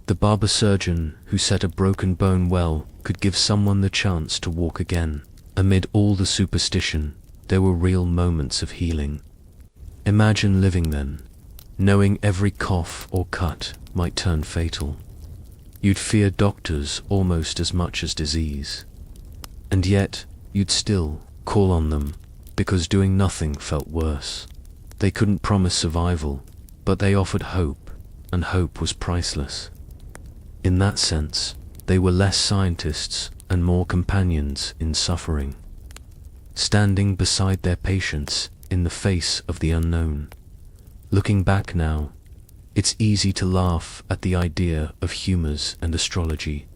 The barber surgeon who set a broken bone well could give someone the chance to walk again. Amid all the superstition, there were real moments of healing. Imagine living then, knowing every cough or cut might turn fatal. You'd fear doctors almost as much as disease. And yet, you'd still call on them, because doing nothing felt worse. They couldn't promise survival, but they offered hope, and hope was priceless. In that sense, they were less scientists and more companions in suffering, standing beside their patients in the face of the unknown. Looking back now, it's easy to laugh at the idea of humors and astrology,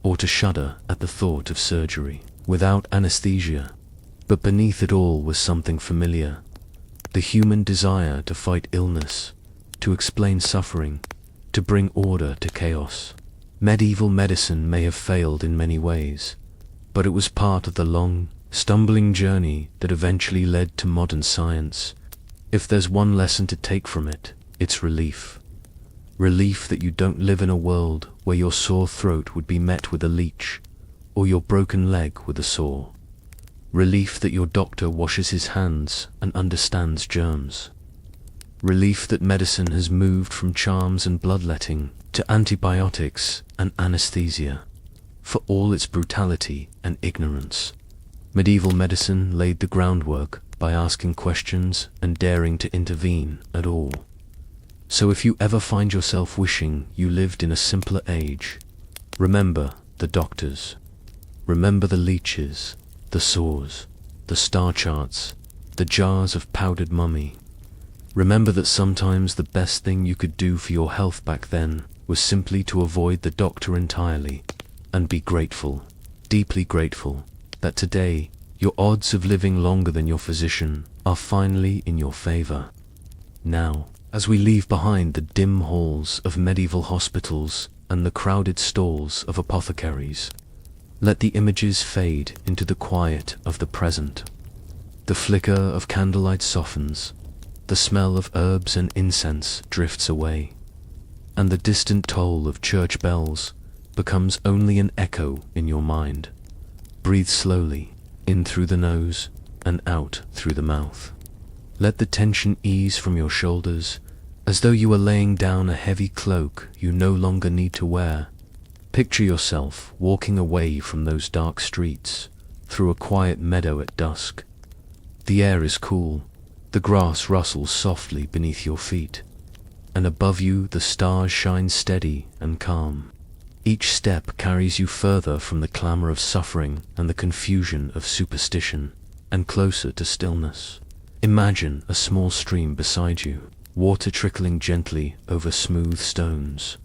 or to shudder at the thought of surgery without anesthesia. But beneath it all was something familiar, the human desire to fight illness, to explain suffering, to bring order to chaos. Medieval medicine may have failed in many ways, but it was part of the long, stumbling journey that eventually led to modern science. If there's one lesson to take from it, it's relief. Relief that you don't live in a world where your sore throat would be met with a leech, or your broken leg with a saw. Relief that your doctor washes his hands and understands germs. Relief that medicine has moved from charms and bloodletting to antibiotics and anesthesia. For all its brutality and ignorance, medieval medicine laid the groundwork by asking questions and daring to intervene at all. So if you ever find yourself wishing you lived in a simpler age, remember the doctors. Remember the leeches, the saws, the star charts, the jars of powdered mummy. Remember that sometimes the best thing you could do for your health back then was simply to avoid the doctor entirely, and be grateful, deeply grateful, that today your odds of living longer than your physician are finally in your favor. Now, as we leave behind the dim halls of medieval hospitals and the crowded stalls of apothecaries. Let the images fade into the quiet of the present. The flicker of candlelight softens, the smell of herbs and incense drifts away, and the distant toll of church bells becomes only an echo in your mind. Breathe slowly, in through the nose and out through the mouth. Let the tension ease from your shoulders, as though you were laying down a heavy cloak you no longer need to wear. Picture yourself walking away from those dark streets, through a quiet meadow at dusk. The air is cool, the grass rustles softly beneath your feet, and above you the stars shine steady and calm. Each step carries you further from the clamor of suffering and the confusion of superstition, and closer to stillness. Imagine a small stream beside you, water trickling gently over smooth stones.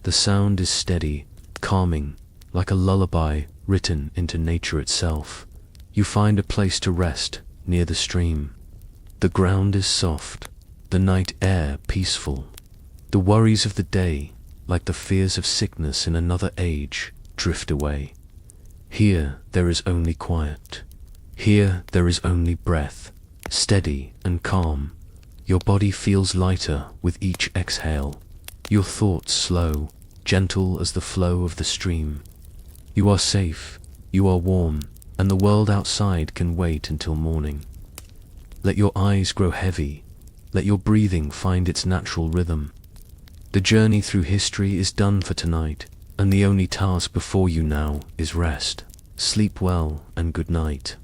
The sound is steady, calming, like a lullaby written into nature itself. You find a place to rest near the stream. The ground is soft, the night air peaceful. The worries of the day, like the fears of sickness in another age, drift away. Here there is only quiet. Here there is only breath, steady and calm. Your body feels lighter with each exhale. Your thoughts slow, gentle as the flow of the stream. You are safe, you are warm, and the world outside can wait until morning. Let your eyes grow heavy. Let your breathing find its natural rhythm. The journey through history is done for tonight, and the only task before you now is rest. Sleep well and good night.